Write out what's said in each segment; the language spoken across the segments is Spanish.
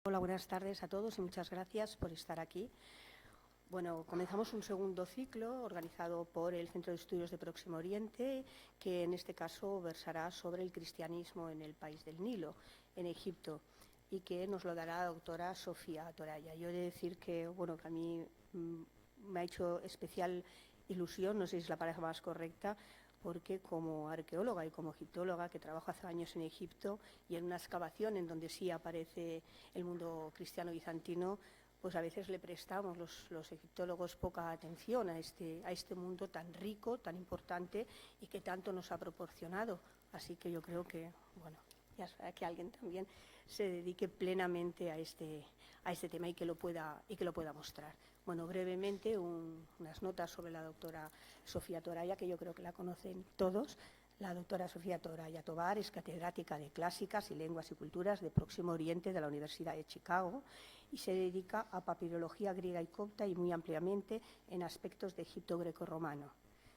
Hola, buenas tardes a todos y muchas gracias por estar aquí. Bueno, comenzamos un segundo ciclo organizado por el Centro de Estudios de Próximo Oriente, que en este caso versará sobre el cristianismo en el país del Nilo, en Egipto, y que nos lo dará la doctora Sofía Toraya. Yo he de decir que, bueno, que a mí me ha hecho especial ilusión, no sé si es la palabra más correcta, porque como arqueóloga y como egiptóloga, que trabajo hace años en Egipto y en una excavación en donde sí aparece el mundo cristiano bizantino, pues a veces le prestamos los egiptólogos poca atención a este mundo tan rico, tan importante y que tanto nos ha proporcionado. Así que yo creo que, bueno, ya será que alguien también se dedique plenamente a este tema y que lo pueda mostrar. Bueno, brevemente unas notas sobre la doctora Sofía Toraya, que yo creo que la conocen todos. La doctora Sofía Toraya Tovar es catedrática de Clásicas y Lenguas y Culturas de Próximo Oriente de la Universidad de Chicago y se dedica a papirología griega y copta y muy ampliamente en aspectos de Egipto grecorromano.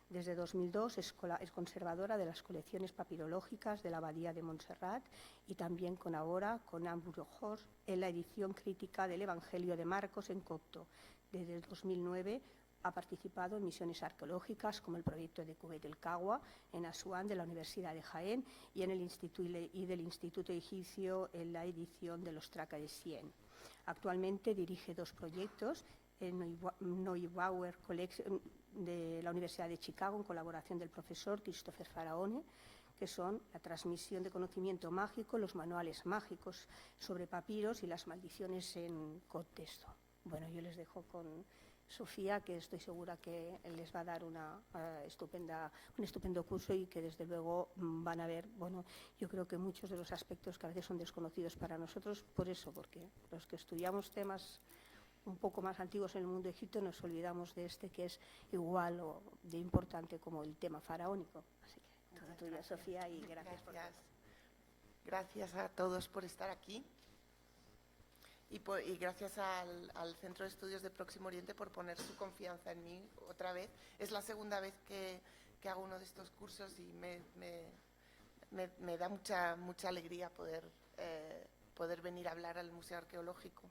Desde 2002 es conservadora de las colecciones papirológicas de la Abadía de Montserrat y también colabora con Ambrose Horst en la edición crítica del Evangelio de Marcos en copto. Desde el 2009 ha participado en misiones arqueológicas como el proyecto de Cubet el Cagua en Asuán de la Universidad de Jaén y del Instituto Egipcio en la edición de los Traca de Sien. Actualmente dirige dos proyectos, el Neubauer Collection de la Universidad de Chicago en colaboración del profesor Christopher Faraone, que son la transmisión de conocimiento mágico, los manuales mágicos sobre papiros y las maldiciones en contexto. Bueno, yo les dejo con Sofía, que estoy segura que les va a dar un estupendo curso y que desde luego van a ver, bueno, yo creo que muchos de los aspectos que a veces son desconocidos para nosotros, porque los que estudiamos temas un poco más antiguos en el mundo de Egipto nos olvidamos de este, que es igual o de importante como el tema faraónico. Así que toda tuya, Sofía, y gracias. Gracias a todos por estar aquí. Y gracias al Centro de Estudios de Próximo Oriente por poner su confianza en mí otra vez. Es la segunda vez que hago uno de estos cursos y me da mucha alegría poder venir a hablar al Museo Arqueológico.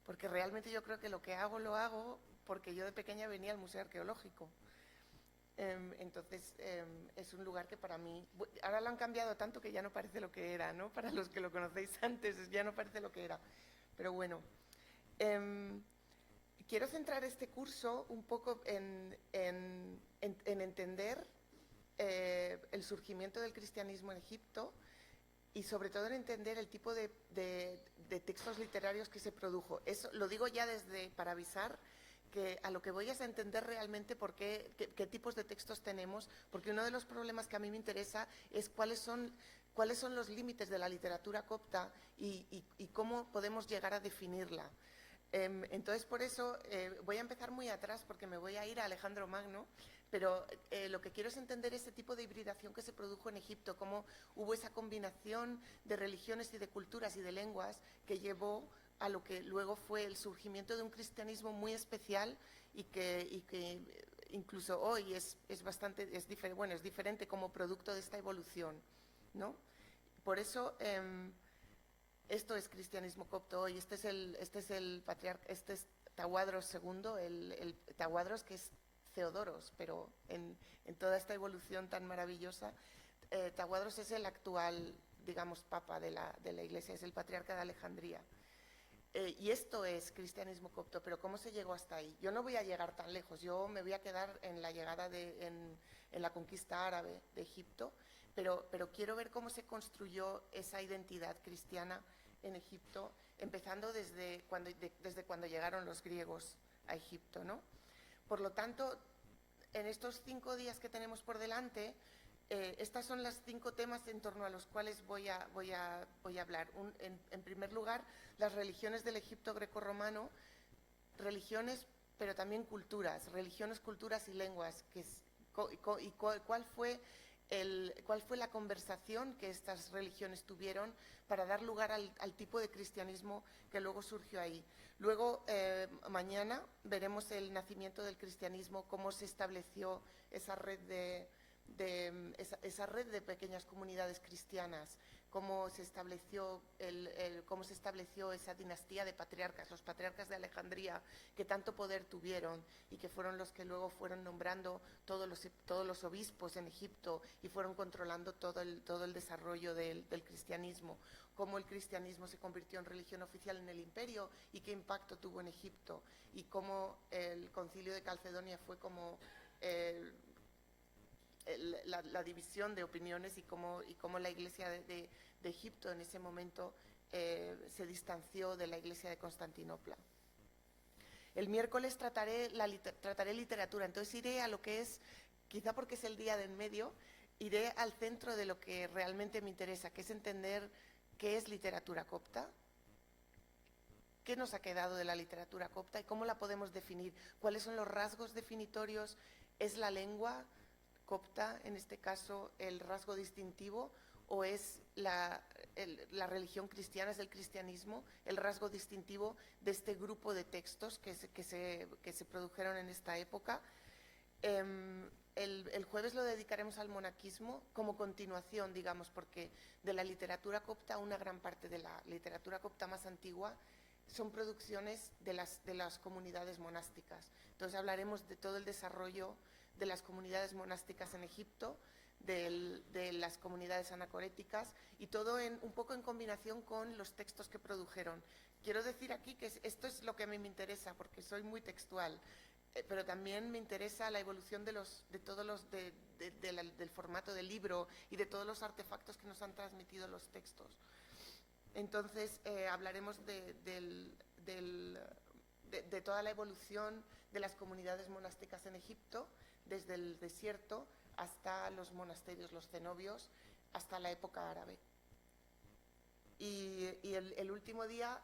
Porque realmente yo creo que lo hago porque yo de pequeña venía al Museo Arqueológico. Entonces es un lugar que para mí, ahora lo han cambiado tanto que ya no parece lo que era, ¿no? Para los que lo conocéis antes ya no parece lo que era, pero bueno, quiero centrar este curso un poco en entender el surgimiento del cristianismo en Egipto y sobre todo en entender el tipo de textos literarios que se produjo. Eso lo digo ya para avisar que a lo que voy es a entender realmente qué tipos de textos tenemos, porque uno de los problemas que a mí me interesa es cuáles son los límites de la literatura copta y cómo podemos llegar a definirla. Entonces, por eso voy a empezar muy atrás porque me voy a ir a Alejandro Magno, pero lo que quiero es entender ese tipo de hibridación que se produjo en Egipto, cómo hubo esa combinación de religiones y de culturas y de lenguas que llevó a lo que luego fue el surgimiento de un cristianismo muy especial y que incluso hoy es diferente como producto de esta evolución, ¿no? Por eso esto es cristianismo copto hoy. Este es el patriarca, este es Tawadros II, el Tawadros que es Theodoros, pero en toda esta evolución tan maravillosa, Tawadros es el actual, digamos, papa de la Iglesia, es el patriarca de Alejandría. Y esto es cristianismo copto, pero ¿cómo se llegó hasta ahí? Yo no voy a llegar tan lejos, yo me voy a quedar en la llegada en la conquista árabe de Egipto, pero quiero ver cómo se construyó esa identidad cristiana en Egipto, empezando desde cuando llegaron los griegos a Egipto, ¿no? Por lo tanto, en estos 5 días que tenemos por delante, estas son las 5 temas en torno a los cuales voy a hablar. En primer lugar, las religiones del Egipto grecorromano, religiones, pero también culturas, religiones, culturas y lenguas, cuál fue la conversación que estas religiones tuvieron para dar lugar al tipo de cristianismo que luego surgió ahí. Luego, mañana veremos el nacimiento del cristianismo, cómo se estableció esa red esa red de pequeñas comunidades cristianas, cómo se estableció esa dinastía de patriarcas, los patriarcas de Alejandría, que tanto poder tuvieron y que fueron los que luego fueron nombrando todos los obispos en Egipto y fueron controlando todo el desarrollo del cristianismo, cómo el cristianismo se convirtió en religión oficial en el imperio y qué impacto tuvo en Egipto, y cómo el concilio de Calcedonia fue como la división de opiniones, y cómo la iglesia de Egipto en ese momento se distanció de la iglesia de Constantinopla. El miércoles trataré literatura, entonces iré a lo que es, quizá porque es el día de en medio, iré al centro de lo que realmente me interesa, que es entender qué es literatura copta, qué nos ha quedado de la literatura copta y cómo la podemos definir, cuáles son los rasgos definitorios. ¿Es la lengua copta, en este caso, el rasgo distintivo, o es la religión cristiana, es el cristianismo, el rasgo distintivo de este grupo de textos que se produjeron en esta época? El jueves lo dedicaremos al monaquismo como continuación, digamos, porque de la literatura copta, una gran parte de la literatura copta más antigua son producciones de las comunidades monásticas. Entonces hablaremos de todo el desarrollo de las comunidades monásticas en Egipto, de las comunidades anacoréticas, y todo un poco en combinación con los textos que produjeron. Quiero decir aquí que esto es lo que a mí me interesa, porque soy muy textual, pero también me interesa la evolución del formato del libro y de todos los artefactos que nos han transmitido los textos. Entonces hablaremos de toda la evolución de las comunidades monásticas en Egipto, desde el desierto hasta los monasterios, los cenobios, hasta la época árabe. Y el último día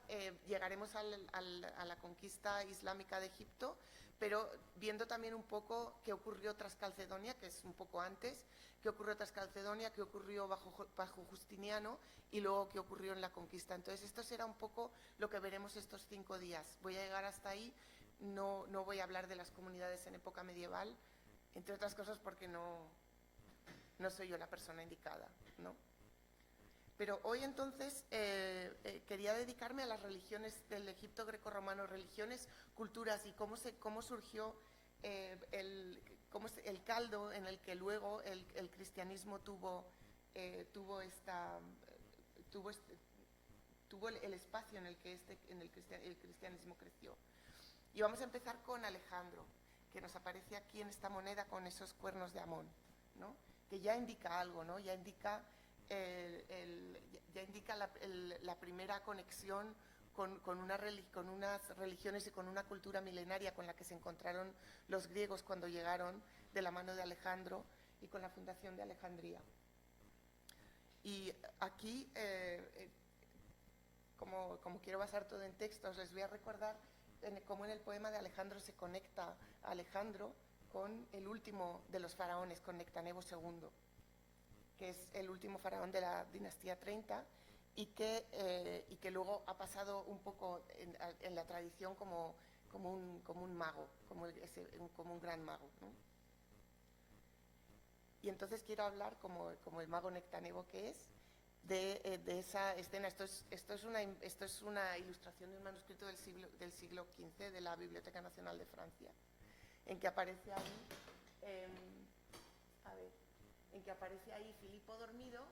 llegaremos a la conquista islámica de Egipto, pero viendo también un poco qué ocurrió tras Calcedonia, que es un poco antes, qué ocurrió tras Calcedonia, qué ocurrió bajo Justiniano y luego qué ocurrió en la conquista. Entonces esto será un poco lo que veremos estos 5 días. Voy a llegar hasta ahí, no voy a hablar de las comunidades en época medieval, entre otras cosas porque no soy yo la persona indicada, ¿no? Pero hoy entonces quería dedicarme a las religiones del Egipto grecorromano, religiones, culturas, y cómo surgió el caldo en el que luego el cristianismo tuvo el espacio en el que el cristianismo creció. Y vamos a empezar con Alejandro, que nos aparece aquí en esta moneda con esos cuernos de Amón, ¿no? Que ya indica algo, ¿no? Ya indica la primera conexión con unas religiones y con una cultura milenaria con la que se encontraron los griegos cuando llegaron de la mano de Alejandro y con la fundación de Alejandría. Y aquí, como quiero basar todo en textos, les voy a recordar cómo en el poema de Alejandro se conecta a Alejandro con el último de los faraones, con Nectanebo II, que es el último faraón de la dinastía 30 y que luego ha pasado un poco en la tradición como un mago, como un gran mago, ¿no? Y entonces quiero hablar como el mago Nectanebo que es, de esa escena. Esto es una ilustración de un manuscrito del siglo XV de la Biblioteca Nacional de Francia, en que aparece ahí Filipo dormido,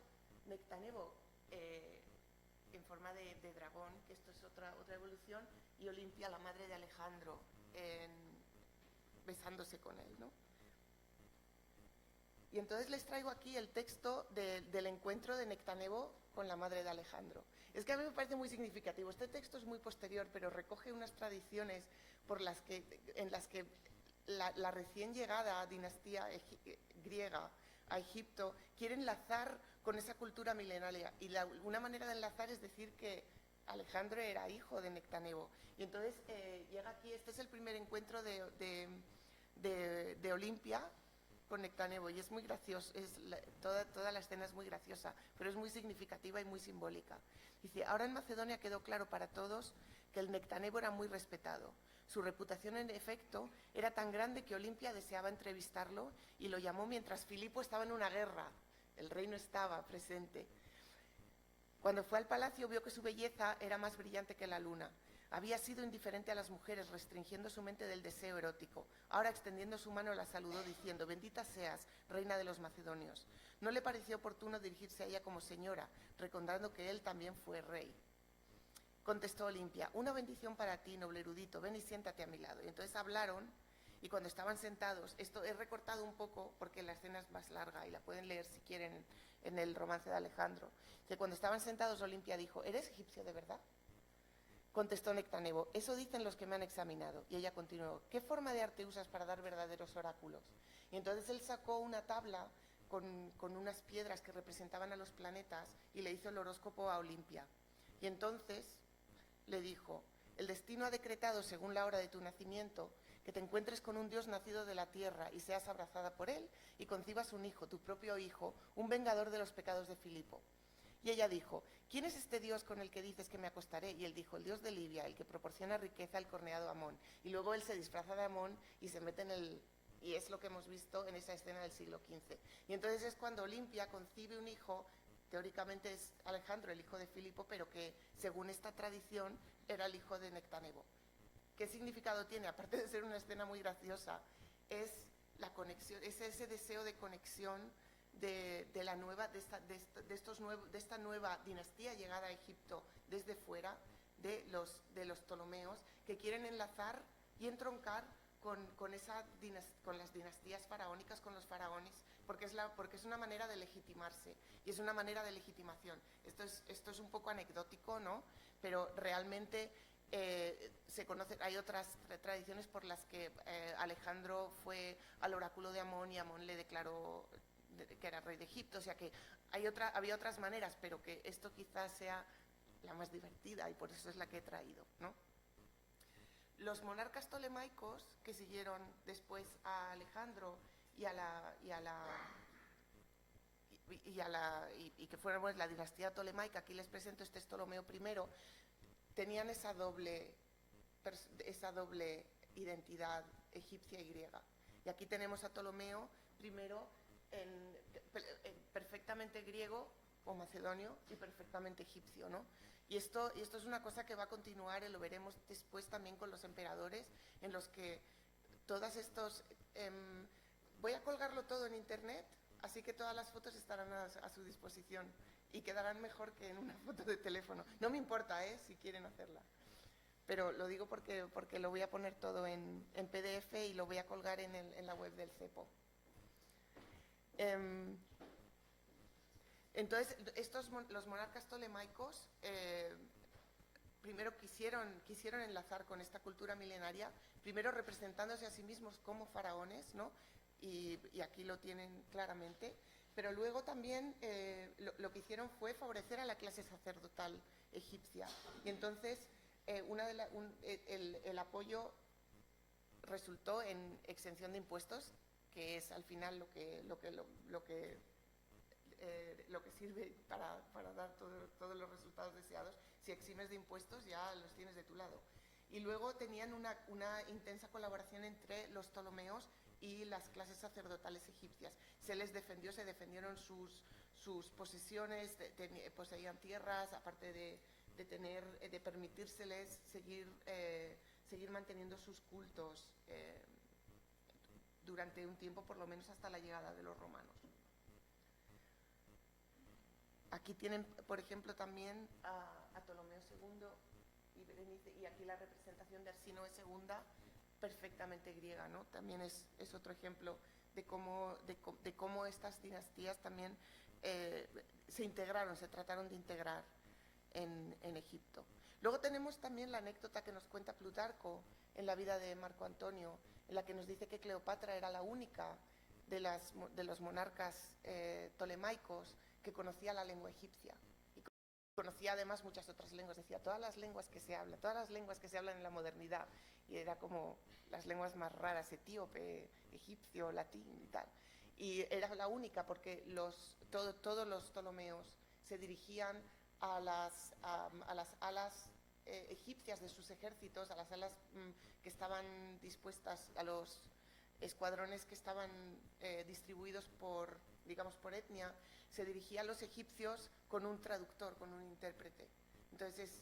Nectanebo en forma de dragón, que esto es otra evolución, y Olimpia, la madre de Alejandro, besándose con él, ¿no? Y entonces les traigo aquí el texto del encuentro de Nectanebo con la madre de Alejandro. Es que a mí me parece muy significativo. Este texto es muy posterior, pero recoge unas tradiciones en las que la recién llegada dinastía griega a Egipto quiere enlazar con esa cultura milenaria. Y una manera de enlazar es decir que Alejandro era hijo de Nectanebo. Y entonces llega aquí, este es el primer encuentro de Olimpia con Nectanebo, y es muy gracioso, toda la escena es muy graciosa, pero es muy significativa y muy simbólica. Dice: ahora en Macedonia quedó claro para todos que el Nectanebo era muy respetado. Su reputación, en efecto, era tan grande que Olimpia deseaba entrevistarlo y lo llamó mientras Filipo estaba en una guerra. El rey no estaba presente. Cuando fue al palacio vio que su belleza era más brillante que la luna. Había sido indiferente a las mujeres, restringiendo su mente del deseo erótico. Ahora, extendiendo su mano, la saludó diciendo: «Bendita seas, reina de los macedonios». No le pareció oportuno dirigirse a ella como señora, recordando que él también fue rey. Contestó Olimpia: «Una bendición para ti, noble erudito, ven y siéntate a mi lado». Y entonces hablaron, y cuando estaban sentados, esto he recortado un poco porque la escena es más larga y la pueden leer si quieren en el romance de Alejandro, que cuando estaban sentados Olimpia dijo: «¿Eres egipcio de verdad?». Contestó Nectanebo: «Eso dicen los que me han examinado». Y ella continuó: «¿Qué forma de arte usas para dar verdaderos oráculos?». Y entonces él sacó una tabla con unas piedras que representaban a los planetas y le hizo el horóscopo a Olimpia. Y entonces le dijo: «El destino ha decretado, según la hora de tu nacimiento, que te encuentres con un dios nacido de la tierra y seas abrazada por él y concibas un hijo, tu propio hijo, un vengador de los pecados de Filipo». Y ella dijo: «¿Quién es este dios con el que dices que me acostaré?». Y él dijo: «El dios de Libia, el que proporciona riqueza al corneado Amón». Y luego él se disfraza de Amón y se mete en el... Y es lo que hemos visto en esa escena del siglo XV. Y entonces es cuando Olimpia concibe un hijo, teóricamente es Alejandro, el hijo de Filipo, pero que según esta tradición era el hijo de Nectanebo. ¿Qué significado tiene? Aparte de ser una escena muy graciosa, es la conexión, es ese deseo de conexión de esta nueva dinastía llegada a Egipto desde fuera, de los Ptolomeos, que quieren enlazar y entroncar con las dinastías faraónicas, con los faraones, porque es una manera de legitimarse y es una manera de legitimación. Esto es un poco anecdótico, ¿no? Pero realmente se conoce, hay otras tradiciones por las que Alejandro fue al oráculo de Amón y Amón le declaró que era rey de Egipto, o sea que había otras maneras, pero que esto quizás sea la más divertida y por eso es la que he traído, ¿no? Los monarcas ptolemaicos que siguieron después a Alejandro y que fueron pues, la dinastía ptolemaica, aquí les presento, este es Ptolomeo I, tenían esa doble identidad egipcia y griega. Y aquí tenemos a Ptolomeo I perfectamente griego o macedonio y perfectamente egipcio, ¿no? Y esto es una cosa que va a continuar y lo veremos después también con los emperadores, en los que todas estos... voy a colgarlo todo en internet, así que todas las fotos estarán a su disposición y quedarán mejor que en una foto de teléfono. No me importa, si quieren hacerla. Pero lo digo porque lo voy a poner todo en PDF y lo voy a colgar en la web del CEPO. Entonces, los monarcas ptolemaicos primero quisieron enlazar con esta cultura milenaria, primero representándose a sí mismos como faraones, ¿no? Y aquí lo tienen claramente, pero luego también lo que hicieron fue favorecer a la clase sacerdotal egipcia. Y entonces el apoyo resultó en exención de impuestos, que es al final lo que sirve para dar todos los resultados deseados. Si eximes de impuestos ya los tienes de tu lado. Y luego tenían una intensa colaboración entre los ptolomeos y las clases sacerdotales egipcias. Se defendieron sus posesiones, poseían tierras, aparte de permitírseles seguir manteniendo sus cultos durante un tiempo, por lo menos hasta la llegada de los romanos. Aquí tienen, por ejemplo, también a Ptolomeo II y Berenice, y aquí la representación de Arsínoe II, perfectamente griega, ¿no? También es otro ejemplo de cómo estas dinastías también se trataron de integrar en Egipto. Luego tenemos también la anécdota que nos cuenta Plutarco en la vida de Marco Antonio, en la que nos dice que Cleopatra era la única de los monarcas ptolemaicos que conocía la lengua egipcia. Y conocía además muchas otras lenguas. Decía, todas las lenguas que se hablan en la modernidad. Y era como las lenguas más raras, etíope, egipcio, latín y tal. Y era la única porque todos los ptolomeos se dirigían a las alas egipcias de sus ejércitos, a las alas que estaban dispuestas, a los escuadrones que estaban distribuidos por, digamos, por etnia, se dirigía a los egipcios con un traductor, con un intérprete. Entonces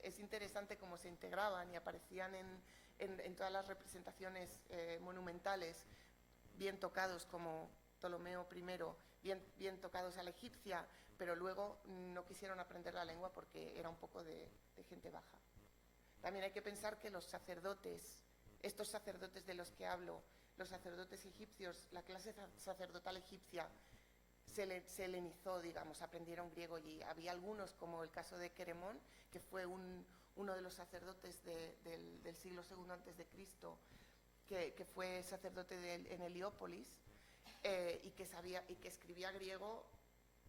es interesante cómo se integraban y aparecían en todas las representaciones monumentales, bien tocados como Ptolomeo I, bien tocados a la egipcia, pero luego no quisieron aprender la lengua porque era un poco de gente baja. También hay que pensar que los sacerdotes, estos sacerdotes de los que hablo, los sacerdotes egipcios, la clase sacerdotal egipcia, se helenizó, digamos, aprendieron griego, y había algunos, como el caso de Queremón, que fue uno de los sacerdotes del siglo II antes de Cristo, que fue sacerdote en Heliópolis, y que escribía griego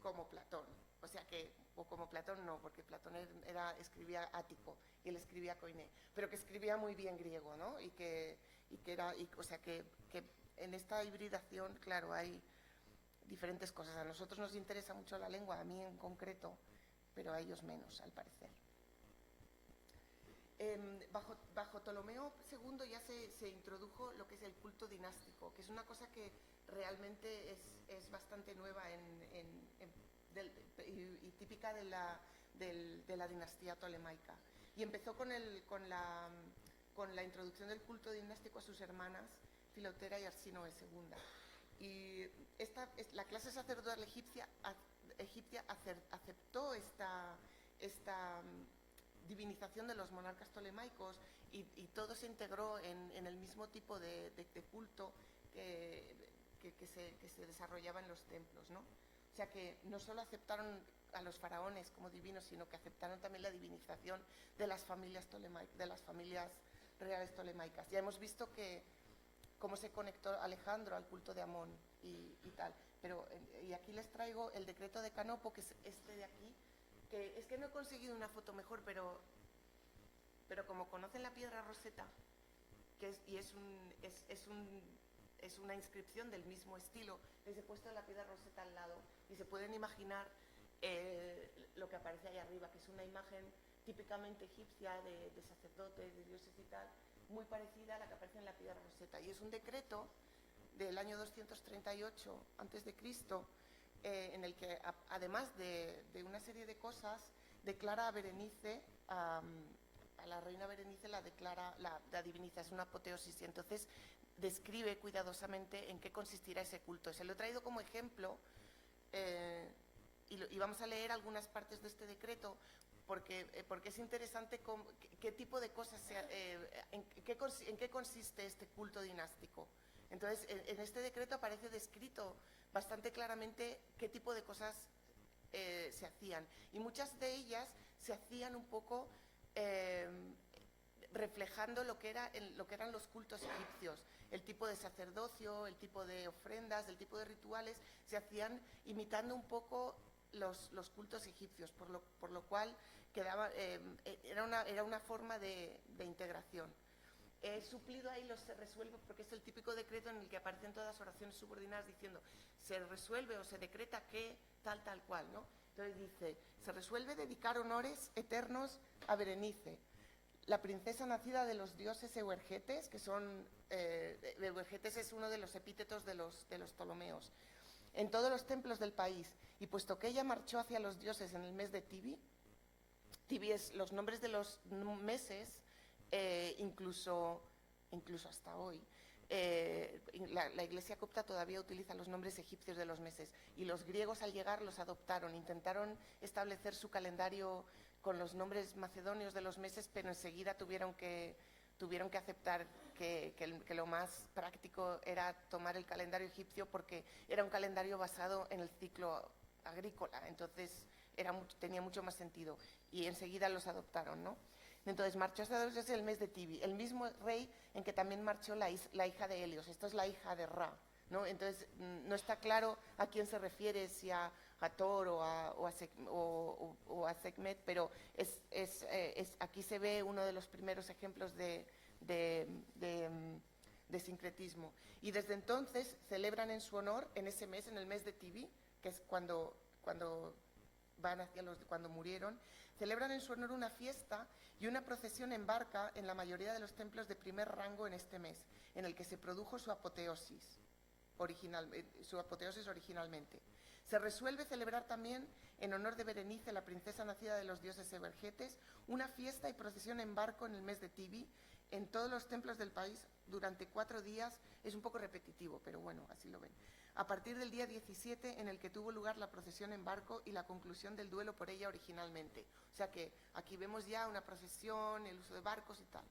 como Platón. O sea que, o como Platón no, porque Platón escribía ático y él escribía koiné, pero que escribía muy bien griego, ¿no? O sea que en esta hibridación, claro, hay diferentes cosas. A nosotros nos interesa mucho la lengua, a mí en concreto, pero a ellos menos, al parecer. Bajo Ptolomeo II ya se introdujo lo que es el culto dinástico, que es una cosa que realmente es bastante nueva y típica de la dinastía tolemaica. Y empezó con la introducción del culto dinástico a sus hermanas Filotera y Arsínoe II. Y la clase sacerdotal egipcia aceptó esta divinización de los monarcas tolemaicos, y todo se integró en el mismo tipo de culto que se desarrollaba en los templos, ¿no? O sea que no solo aceptaron a los faraones como divinos, sino que aceptaron también la divinización de las familias reales tolemaicas. Ya hemos visto cómo se conectó Alejandro al culto de Amón y tal. Y aquí les traigo el decreto de Canopo, que es este de aquí, que es que no he conseguido una foto mejor, pero como conocen la piedra Rosetta, es una inscripción del mismo estilo, les he puesto la piedra Rosetta al lado y se pueden imaginar lo que aparece ahí arriba, que es una imagen típicamente egipcia de sacerdotes, de dioses y tal, muy parecida a la que aparece en la piedra Rosetta. Y es un decreto del año 238 a.C., en el que, además de una serie de cosas, declara a Berenice, a la reina Berenice la diviniza, es una apoteosis, y entonces describe cuidadosamente en qué consistirá ese culto. Se lo he traído como ejemplo, y vamos a leer algunas partes de este decreto, porque es interesante qué tipo de cosas, en qué consiste este culto dinástico. Entonces, en este decreto aparece descrito bastante claramente qué tipo de cosas se hacían, y muchas de ellas se hacían un poco reflejando lo que eran los cultos egipcios. El tipo de sacerdocio, el tipo de ofrendas, el tipo de rituales se hacían imitando un poco los cultos egipcios, por lo cual era una forma de integración. He suplido ahí se resuelve, porque es el típico decreto en el que aparecen todas las oraciones subordinadas diciendo se resuelve o se decreta que tal cual, ¿no? Entonces dice, se resuelve dedicar honores eternos a Berenice, la princesa nacida de los dioses Euergetes, que son Euergetes es uno de los epítetos de los Ptolomeos, en todos los templos del país, y puesto que ella marchó hacia los dioses en el mes de Tibi es los nombres de los meses, incluso hasta hoy. La Iglesia copta todavía utiliza los nombres egipcios de los meses, y los griegos al llegar los adoptaron, intentaron establecer su calendario con los nombres macedonios de los meses, pero enseguida tuvieron que aceptar que lo más práctico era tomar el calendario egipcio, porque era un calendario basado en el ciclo agrícola, entonces tenía mucho más sentido, y enseguida los adoptaron, ¿no? Entonces marchó hasta los dioses el mes de Tibi, el mismo rey en que también marchó la hija de Helios. Esto es la hija de Ra, ¿no? Entonces no está claro a quién se refiere, si a Hathor o a Sekhmet, pero aquí se ve uno de los primeros ejemplos de sincretismo. Y desde entonces celebran en su honor, en ese mes, en el mes de Tibi, que es cuando van hacia cuando murieron, celebran en su honor una fiesta y una procesión en barca en la mayoría de los templos de primer rango en este mes, en el que se produjo su apoteosis originalmente. Se resuelve celebrar también, en honor de Berenice, la princesa nacida de los dioses evergetes, una fiesta y procesión en barco en el mes de Tibi, en todos los templos del país durante 4 días. Es un poco repetitivo, pero bueno, así lo ven. A partir del día 17, en el que tuvo lugar la procesión en barco y la conclusión del duelo por ella originalmente. O sea que aquí vemos ya una procesión, el uso de barcos y tal.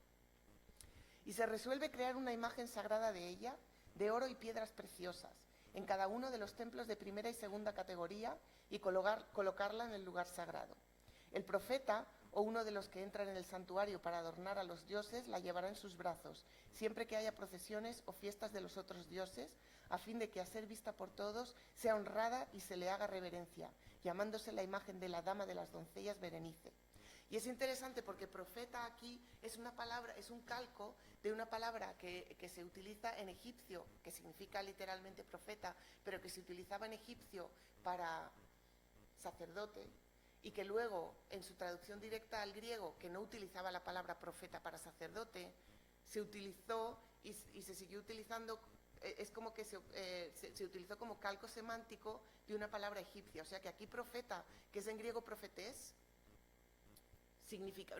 Y se resuelve crear una imagen sagrada de ella, de oro y piedras preciosas, en cada uno de los templos de primera y segunda categoría, y colocarla en el lugar sagrado. El profeta, o uno de los que entran en el santuario para adornar a los dioses, la llevará en sus brazos, siempre que haya procesiones o fiestas de los otros dioses, a fin de que, a ser vista por todos, sea honrada y se le haga reverencia, llamándose la imagen de la dama de las doncellas Berenice. Y es interesante porque profeta aquí es una palabra, es un calco de una palabra que se utiliza en egipcio, que significa literalmente profeta, pero que se utilizaba en egipcio para sacerdote, y que luego, en su traducción directa al griego, que no utilizaba la palabra profeta para sacerdote, se utilizó y se siguió utilizando. Es como que se utilizó como calco semántico de una palabra egipcia. O sea que aquí profeta, que es en griego profetés,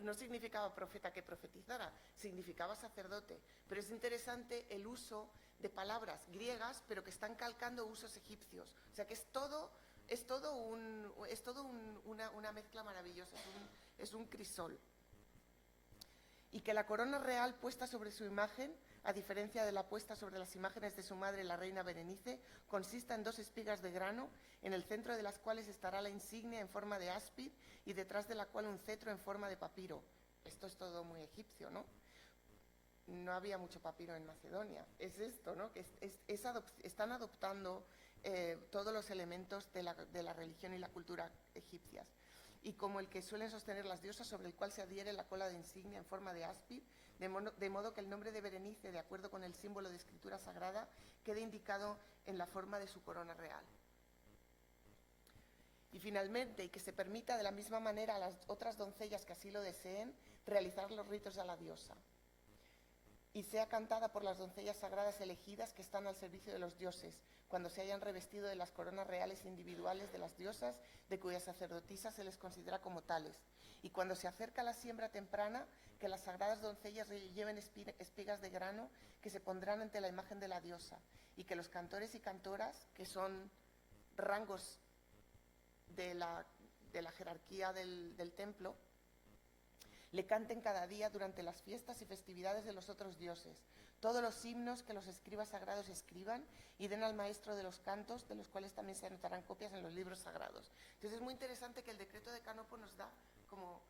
no significaba profeta que profetizara, significaba sacerdote. Pero es interesante el uso de palabras griegas, pero que están calcando usos egipcios. O sea que es todo una mezcla maravillosa, es un crisol. Y que la corona real puesta sobre su imagen, a diferencia de la puesta sobre las imágenes de su madre, la reina Berenice, consista en 2 espigas de grano, en el centro de las cuales estará la insignia en forma de áspid y detrás de la cual un cetro en forma de papiro. Esto es todo muy egipcio, ¿no? No había mucho papiro en Macedonia. Es esto, ¿no? Que están adoptando todos los elementos de la religión y la cultura egipcias. Y como el que suelen sostener las diosas, sobre el cual se adhiere la cola de insignia en forma de áspid, de modo que el nombre de Berenice, de acuerdo con el símbolo de escritura sagrada, quede indicado en la forma de su corona real. Y finalmente, y que se permita de la misma manera a las otras doncellas que así lo deseen, realizar los ritos a la diosa. Y sea cantada por las doncellas sagradas elegidas que están al servicio de los dioses, cuando se hayan revestido de las coronas reales individuales de las diosas, de cuyas sacerdotisas se les considera como tales. Y cuando se acerca la siembra temprana, que las sagradas doncellas lleven espigas de grano que se pondrán ante la imagen de la diosa, y que los cantores y cantoras, que son rangos de la jerarquía del templo, le canten cada día durante las fiestas y festividades de los otros dioses, todos los himnos que los escribas sagrados escriban, y den al maestro de los cantos, de los cuales también se anotarán copias en los libros sagrados. Entonces es muy interesante que el decreto de Canopo nos da como,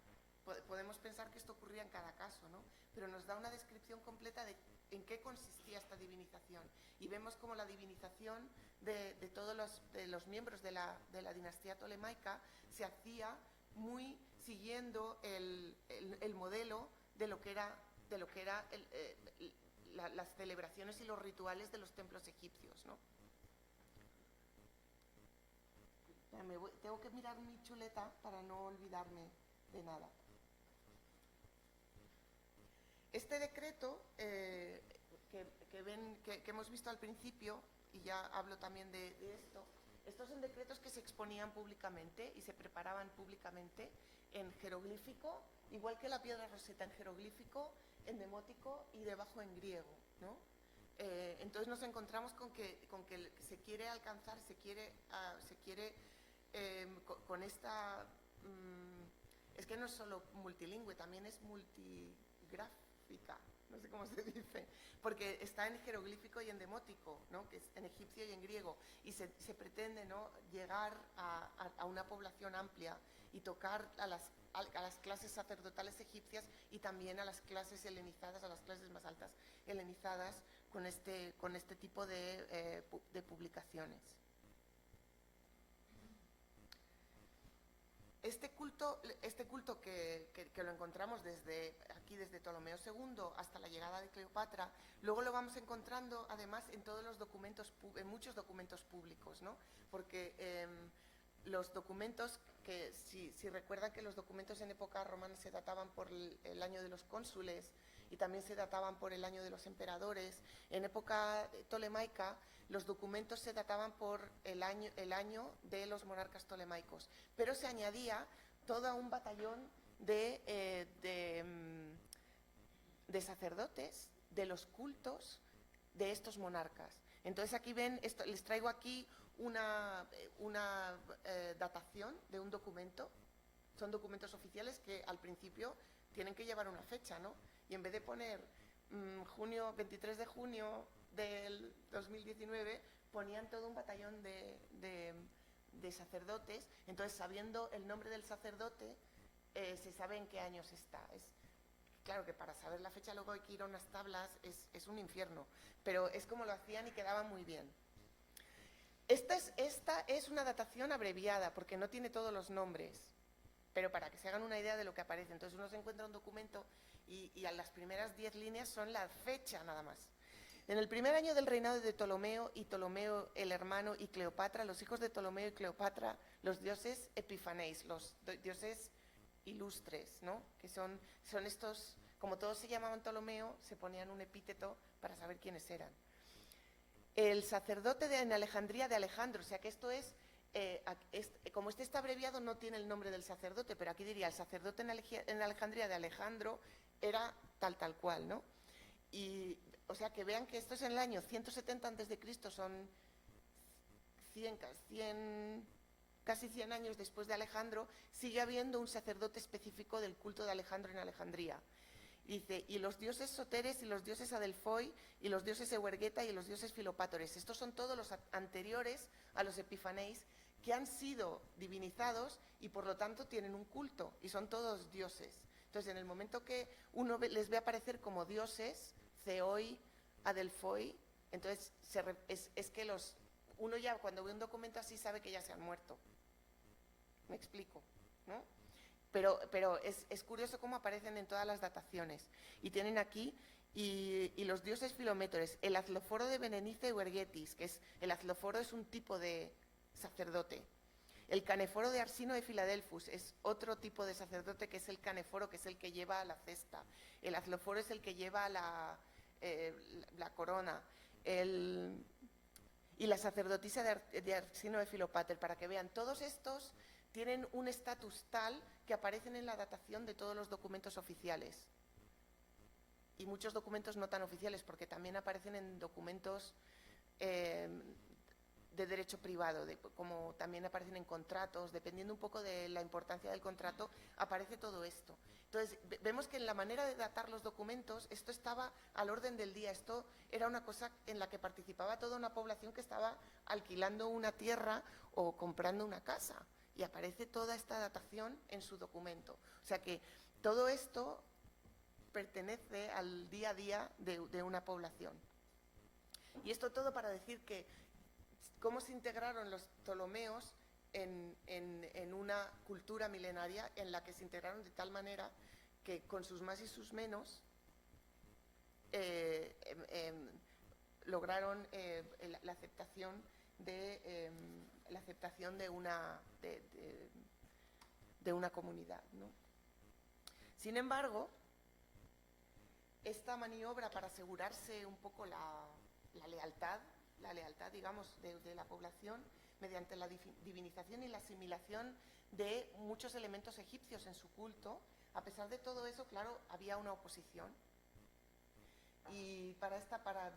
podemos pensar que esto ocurría en cada caso, ¿no? Pero nos da una descripción completa de en qué consistía esta divinización. Y vemos como la divinización de todos los miembros de la dinastía tolemaica se hacía muy siguiendo el modelo de lo que era las celebraciones y los rituales de los templos egipcios, ¿no? Tengo que mirar mi chuleta para no olvidarme de nada. Este decreto que hemos visto al principio, y ya hablo también de esto, estos son decretos que se exponían públicamente y se preparaban públicamente en jeroglífico, igual que la piedra roseta, en jeroglífico, en demótico y debajo en griego, ¿no? Entonces nos encontramos con que se quiere alcanzar, con esta... es que no es solo multilingüe, también es multigráfica, no sé cómo se dice, porque está en jeroglífico y en demótico, ¿no? Que es en egipcio y en griego, y se pretende, ¿no?, llegar a una población amplia y tocar a las clases sacerdotales egipcias y también a las clases helenizadas, a las clases más altas helenizadas, con este tipo de publicaciones. Este culto que lo encontramos desde Ptolomeo II hasta la llegada de Cleopatra, luego lo vamos encontrando además en todos los documentos, en muchos documentos públicos, ¿no? Porque los documentos, que si recuerdan que los documentos en época romana se databan por el año de los cónsules y también se databan por el año de los emperadores, en época tolemaica los documentos se databan por el año de los monarcas tolemaicos, pero se añadía todo un batallón de sacerdotes de los cultos de estos monarcas. Entonces aquí ven, les traigo aquí una datación de un documento. Son documentos oficiales que al principio tienen que llevar una fecha, ¿no? Y en vez de poner 23 de junio del 2019, ponían todo un batallón de sacerdotes. Entonces, sabiendo el nombre del sacerdote, se sabe en qué años está. Claro que para saber la fecha luego hay que ir a unas tablas, es un infierno, pero es como lo hacían y quedaba muy bien. Esta es una datación abreviada porque no tiene todos los nombres, pero para que se hagan una idea de lo que aparece. Entonces uno se encuentra un documento y a las primeras 10 líneas son la fecha nada más. En el primer año del reinado de Ptolomeo y Ptolomeo el hermano y Cleopatra, los hijos de Ptolomeo y Cleopatra, los dioses epifaneis, los dioses ilustres, ¿no? Que son estos, como todos se llamaban Ptolomeo, se ponían un epíteto para saber quiénes eran. El sacerdote en Alejandría de Alejandro, o sea que esto como este está abreviado no tiene el nombre del sacerdote, pero aquí diría el sacerdote en Alejandría de Alejandro era tal cual, ¿no? Y, o sea que vean que esto es en el año 170 a.C., son casi 100 años después de Alejandro, sigue habiendo un sacerdote específico del culto de Alejandro en Alejandría. Dice, y los dioses Soteres y los dioses Adelfoi y los dioses Euergeta y los dioses Filopátores. Estos son todos los anteriores a los Epifaneis que han sido divinizados y por lo tanto tienen un culto y son todos dioses. Entonces, en el momento que uno les ve aparecer como dioses, Zeoi, Adelfoi, entonces es que uno ya cuando ve un documento así sabe que ya se han muerto. ¿Me explico? ¿No? Pero es curioso cómo aparecen en todas las dataciones. Y tienen aquí, y los dioses filométores, el azloforo de Berenice Euergetis, el azloforo es un tipo de sacerdote. El caneforo de Arsino de Filadelfus es otro tipo de sacerdote que es el caneforo, que es el que lleva la cesta. El azloforo es el que lleva la corona. Y la sacerdotisa de Arsino de Filopater, para que vean, todos estos tienen un estatus tal que aparecen en la datación de todos los documentos oficiales. Y muchos documentos no tan oficiales, porque también aparecen en documentos de derecho privado, como también aparecen en contratos, dependiendo un poco de la importancia del contrato, aparece todo esto. Entonces, vemos que en la manera de datar los documentos, esto estaba al orden del día, esto era una cosa en la que participaba toda una población que estaba alquilando una tierra o comprando una casa, y aparece toda esta datación en su documento. O sea que todo esto pertenece al día a día de una población. Y esto todo para decir que cómo se integraron los ptolomeos en una cultura milenaria en la que se integraron de tal manera que con sus más y sus menos lograron la aceptación de una comunidad, ¿no? Sin embargo, esta maniobra para asegurarse un poco la lealtad, digamos, de la población, mediante la divinización y la asimilación de muchos elementos egipcios en su culto, a pesar de todo eso, claro, había una oposición. Y para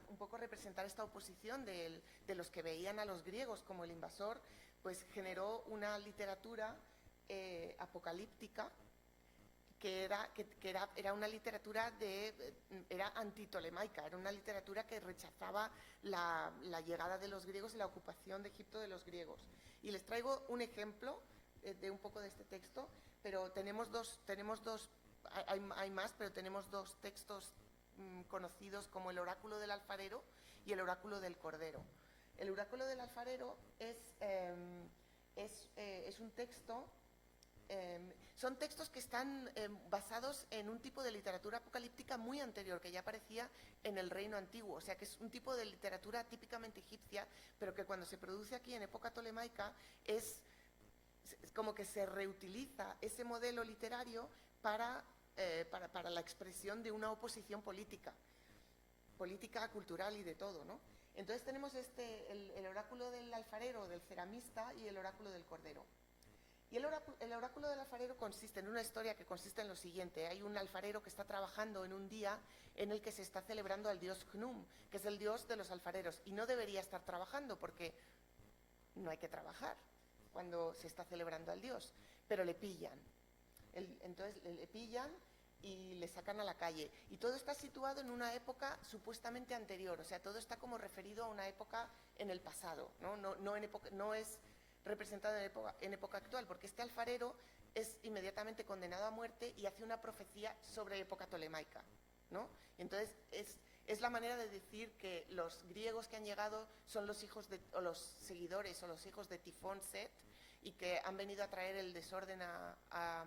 un poco representar esta oposición de los que veían a los griegos como el invasor, pues generó una literatura apocalíptica que era una literatura era antitolemaica, era una literatura que rechazaba la llegada de los griegos y la ocupación de Egipto de los griegos. Y les traigo un ejemplo de un poco de este texto, pero tenemos dos, hay más, pero tenemos dos textos conocidos como el oráculo del alfarero y el oráculo del cordero. El oráculo del alfarero es un texto. Son textos que están basados en un tipo de literatura apocalíptica muy anterior, que ya aparecía en el reino antiguo, o sea que es un tipo de literatura típicamente egipcia, pero que cuando se produce aquí en época tolemaica es es como que se reutiliza ese modelo literario para la expresión de una oposición política, cultural y de todo, ¿no? Entonces tenemos el oráculo del alfarero, del ceramista, y el oráculo del cordero. Y el oráculo del alfarero consiste en una historia que consiste en lo siguiente. Hay un alfarero que está trabajando en un día en el que se está celebrando al dios Chnum, que es el dios de los alfareros, y no debería estar trabajando porque no hay que trabajar cuando se está celebrando al dios, pero le pillan. Entonces le pillan y le sacan a la calle. Y todo está situado en una época supuestamente anterior, o sea, todo está como referido a una época en el pasado, ¿no? No es representado en época actual, porque este alfarero es inmediatamente condenado a muerte y hace una profecía sobre época tolemaica, ¿no? Entonces es la manera de decir que los griegos que han llegado son los hijos o los seguidores o los hijos de Tifón Set, y que han venido a traer el desorden a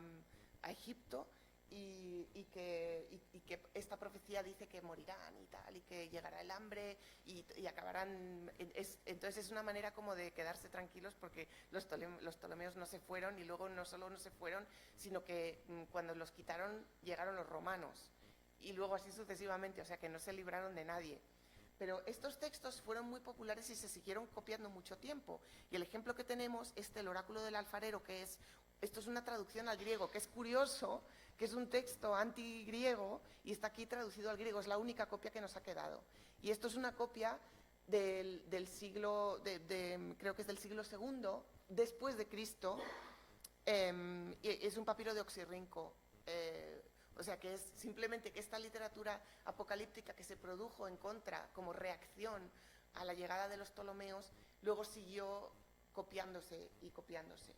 Egipto, y que esta profecía dice que morirán y tal, y que llegará el hambre y acabarán. Entonces es una manera como de quedarse tranquilos, porque los ptolomeos no se fueron, y luego no solo no se fueron, sino que cuando los quitaron llegaron los romanos, y luego así sucesivamente, o sea que no se libraron de nadie. Pero estos textos fueron muy populares y se siguieron copiando mucho tiempo. Y el ejemplo que tenemos es el oráculo del alfarero, esto es una traducción al griego, que es curioso, que es un texto antigriego y está aquí traducido al griego. Es la única copia que nos ha quedado. Y esto es una copia del siglo, creo que es del siglo II, después de Cristo. Es un papiro de Oxirrinco. O sea, que es simplemente que esta literatura apocalíptica que se produjo en contra, como reacción a la llegada de los Ptolomeos, luego siguió copiándose y copiándose.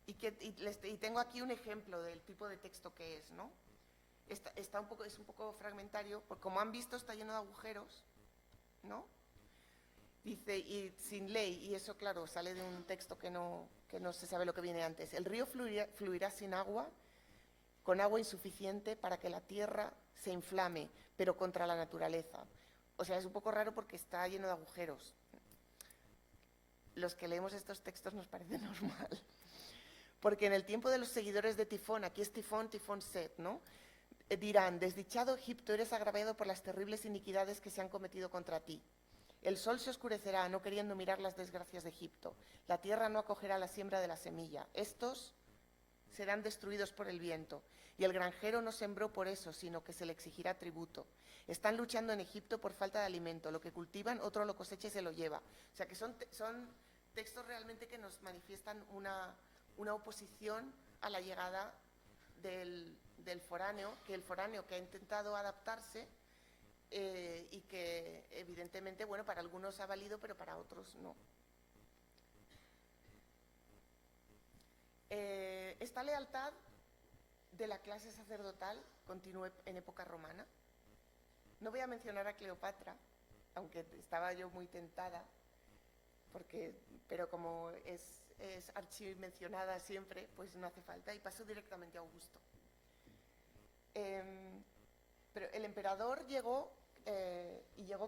Y tengo aquí un ejemplo del tipo de texto que es, ¿no? Es un poco fragmentario, porque como han visto está lleno de agujeros, ¿no? Dice, y sin ley, y eso claro, sale de un texto que no se sabe lo que viene antes. El río fluirá sin agua, con agua insuficiente para que la tierra se inflame, pero contra la naturaleza. O sea, es un poco raro porque está lleno de agujeros. Los que leemos estos textos nos parece normal. Porque en el tiempo de los seguidores de Tifón, aquí es Tifón Set, ¿no? Dirán, desdichado Egipto, eres agraviado por las terribles iniquidades que se han cometido contra ti. El sol se oscurecerá, no queriendo mirar las desgracias de Egipto. La tierra no acogerá la siembra de la semilla. Estos serán destruidos por el viento. Y el granjero no sembró por eso, sino que se le exigirá tributo. Están luchando en Egipto por falta de alimento. Lo que cultivan, otro lo cosecha y se lo lleva. O sea que son textos realmente que nos manifiestan una oposición a la llegada del foráneo, que ha intentado adaptarse, y que evidentemente, bueno, para algunos ha valido, pero para otros no. Esta lealtad de la clase sacerdotal continúa en época romana. No voy a mencionar a Cleopatra, aunque estaba yo muy tentada, pero como es archimencionada siempre, pues no hace falta, y paso directamente a Augusto. Pero el emperador llegó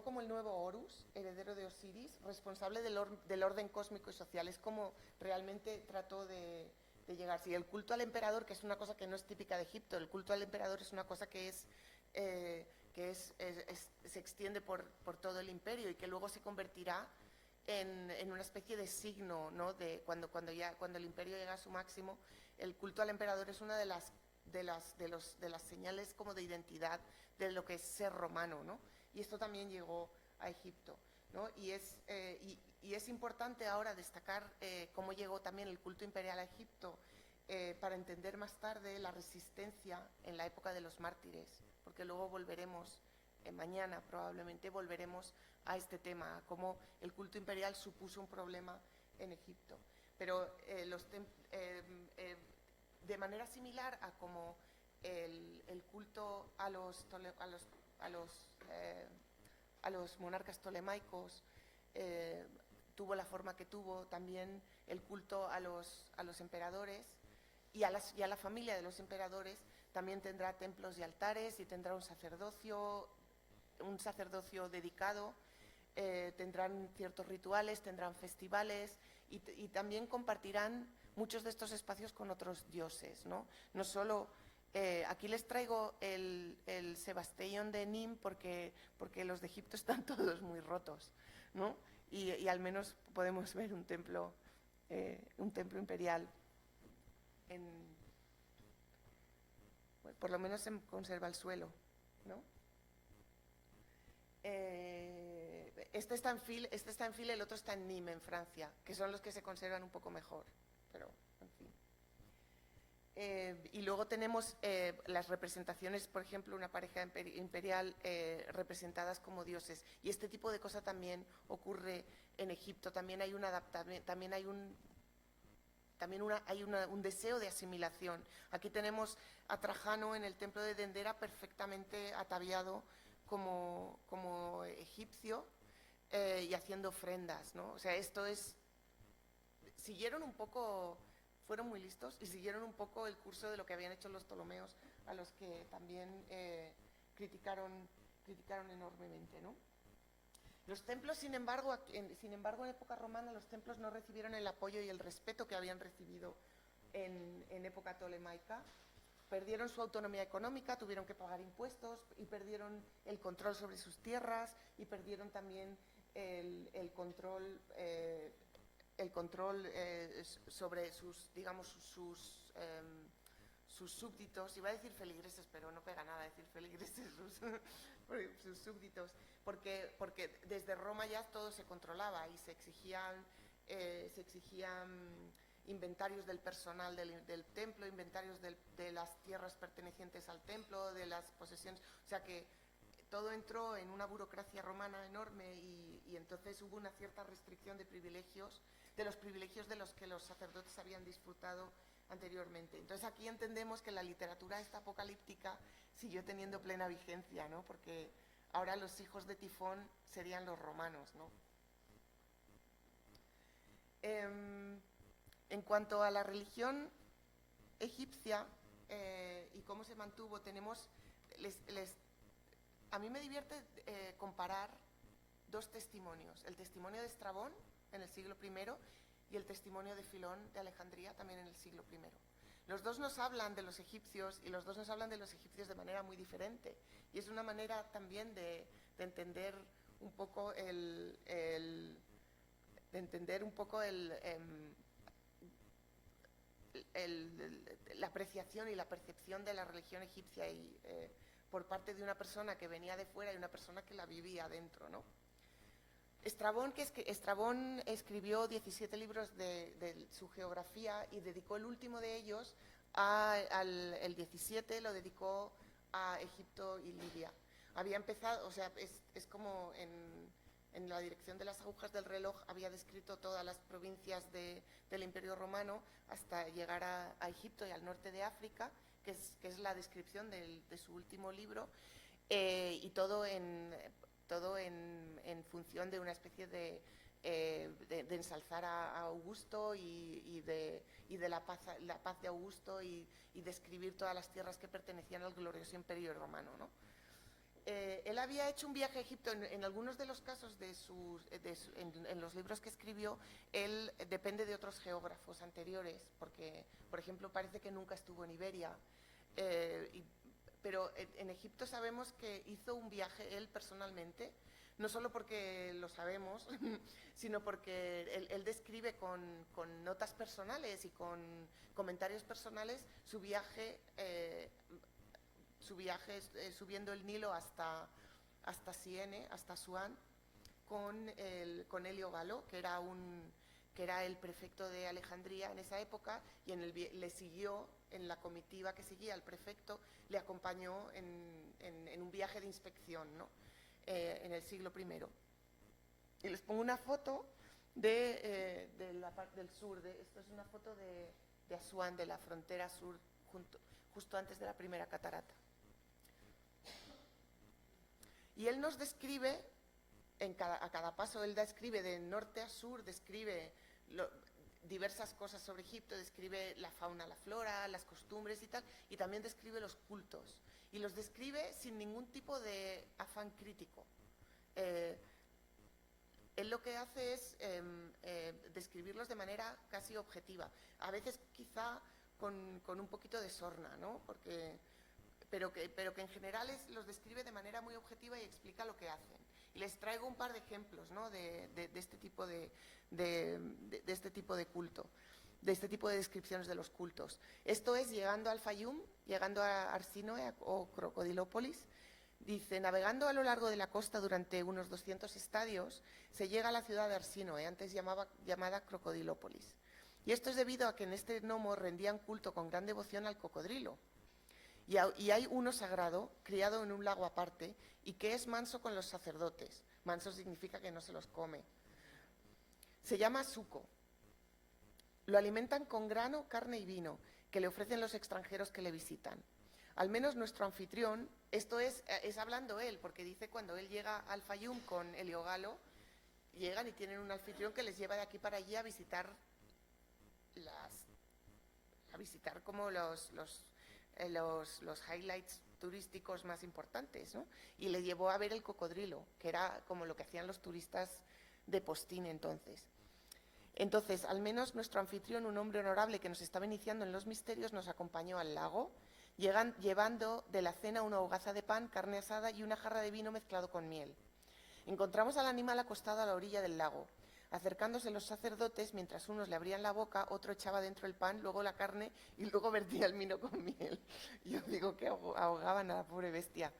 como el nuevo Horus, heredero de Osiris, responsable del orden cósmico y social. Es como realmente trató de llegar. Sí, el culto al emperador, que es una cosa que no es típica de Egipto, el culto al emperador es una cosa que se extiende por todo el imperio, y que luego se convertirá en una especie de signo, ¿no? De cuando el imperio llega a su máximo, el culto al emperador es una de las señales como de identidad de lo que es ser romano, ¿no? Y esto también llegó a Egipto, ¿no? Y es importante ahora destacar cómo llegó también el culto imperial a Egipto, para entender más tarde la resistencia en la época de los mártires, porque luego volveremos, mañana probablemente volveremos a este tema, a cómo el culto imperial supuso un problema en Egipto. Pero de manera similar a como el culto a los monarcas tolemaicos tuvo la forma que tuvo, también el culto a los emperadores y a la familia de los emperadores también tendrá templos y altares, y tendrá un sacerdocio dedicado, tendrán ciertos rituales, tendrán festivales y también compartirán muchos de estos espacios con otros dioses, ¿no? No solo, aquí les traigo el Sebasteion de Nim porque los de Egipto están todos muy rotos, ¿no? Y al menos podemos ver un templo imperial, bueno, por lo menos se conserva el suelo, ¿no? Este está en File, el otro está en Nîmes, en Francia, que son los que se conservan un poco mejor, pero en fin. Y luego tenemos las representaciones, por ejemplo, una pareja imperial representadas como dioses. Y este tipo de cosa también ocurre en Egipto. También hay un deseo de asimilación. Aquí tenemos a Trajano en el templo de Dendera perfectamente ataviado como egipcio y haciendo ofrendas, ¿no? O sea, siguieron un poco, fueron muy listos y siguieron un poco el curso de lo que habían hecho los Ptolomeos, a los que también criticaron enormemente, ¿no? Los templos, sin embargo, en época romana, los templos no recibieron el apoyo y el respeto que habían recibido en época tolemaica. Perdieron su autonomía económica, tuvieron que pagar impuestos y perdieron el control sobre sus tierras y perdieron también el control sobre sus, digamos, sus súbditos. Iba a decir feligreses, pero no pega nada decir feligreses, sus súbditos, porque desde Roma ya todo se controlaba y se exigían inventarios del personal del templo, inventarios de las tierras pertenecientes al templo, de las posesiones, o sea que todo entró en una burocracia romana enorme y entonces hubo una cierta restricción de privilegios, de los privilegios de los que los sacerdotes habían disfrutado anteriormente. Entonces aquí entendemos que la literatura esta apocalíptica siguió teniendo plena vigencia, ¿no? Porque ahora los hijos de Tifón serían los romanos, ¿no? En cuanto a la religión egipcia y cómo se mantuvo, a mí me divierte comparar dos testimonios, el testimonio de Estrabón en el siglo I y el testimonio de Filón de Alejandría también en el siglo I. Los dos nos hablan de los egipcios y los dos nos hablan de los egipcios de manera muy diferente y es una manera también de entender un poco la apreciación y la percepción de la religión egipcia por parte de una persona que venía de fuera y una persona que la vivía dentro, ¿no? Estrabón escribió 17 libros de su geografía y dedicó el último de ellos, el 17 lo dedicó a Egipto y Libia. Había empezado, o sea, es como en la dirección de las agujas del reloj, había descrito todas las provincias del Imperio Romano hasta llegar a Egipto y al norte de África, que es la descripción de su último libro, y todo en función de una especie de ensalzar a Augusto y de la paz de Augusto y describir todas las tierras que pertenecían al glorioso Imperio Romano, ¿no? Él había hecho un viaje a Egipto, en algunos de los casos en los libros que escribió, él depende de otros geógrafos anteriores, porque, por ejemplo, parece que nunca estuvo en Iberia, pero en Egipto sabemos que hizo un viaje él personalmente, no solo porque lo sabemos, sino porque él describe con notas personales y con comentarios personales su viaje subiendo el Nilo hasta Siene, hasta Asuán, con Helio Galo, que era el prefecto de Alejandría en esa época, y le siguió en la comitiva que seguía al prefecto, le acompañó en un viaje de inspección, ¿no? En el siglo I. Y les pongo una foto de la parte del sur. Esto es una foto de Asuán, de la frontera sur, justo antes de la primera catarata. Y él nos describe, a cada paso, él describe de norte a sur, describe diversas cosas sobre Egipto, describe la fauna, la flora, las costumbres y tal, y también describe los cultos. Y los describe sin ningún tipo de afán crítico. lo que hace es describirlos de manera casi objetiva, a veces quizá con un poquito de sorna, ¿no? Pero que en general los describe de manera muy objetiva y explica lo que hacen. Y les traigo un par de ejemplos, ¿no? de este tipo de este tipo de culto, de este tipo de descripciones de los cultos. Esto es llegando al Fayum, llegando a Arsinoe o Crocodilópolis. Dice, navegando a lo largo de la costa durante unos 200 estadios, se llega a la ciudad de Arsinoe, antes llamada Crocodilópolis. Y esto es debido a que en este nomo rendían culto con gran devoción al cocodrilo. Y hay uno sagrado, criado en un lago aparte, y que es manso con los sacerdotes. Manso significa que no se los come. Se llama Suco. Lo alimentan con grano, carne y vino, que le ofrecen los extranjeros que le visitan. Al menos nuestro anfitrión, esto es hablando él, porque dice cuando él llega al Fayum con Heliogalo, llegan y tienen un anfitrión que les lleva de aquí para allí a visitar como los highlights turísticos más importantes, ¿no? Y le llevó a ver el cocodrilo, que era como lo que hacían los turistas de postín entonces. Entonces, al menos nuestro anfitrión, un hombre honorable que nos estaba iniciando en los misterios, nos acompañó al lago, llevando de la cena una hogaza de pan, carne asada y una jarra de vino mezclado con miel. Encontramos al animal acostado a la orilla del lago. Acercándose los sacerdotes, mientras unos le abrían la boca, otro echaba dentro el pan, luego la carne y luego vertía el vino con miel. Yo digo que ahogaban a la pobre bestia.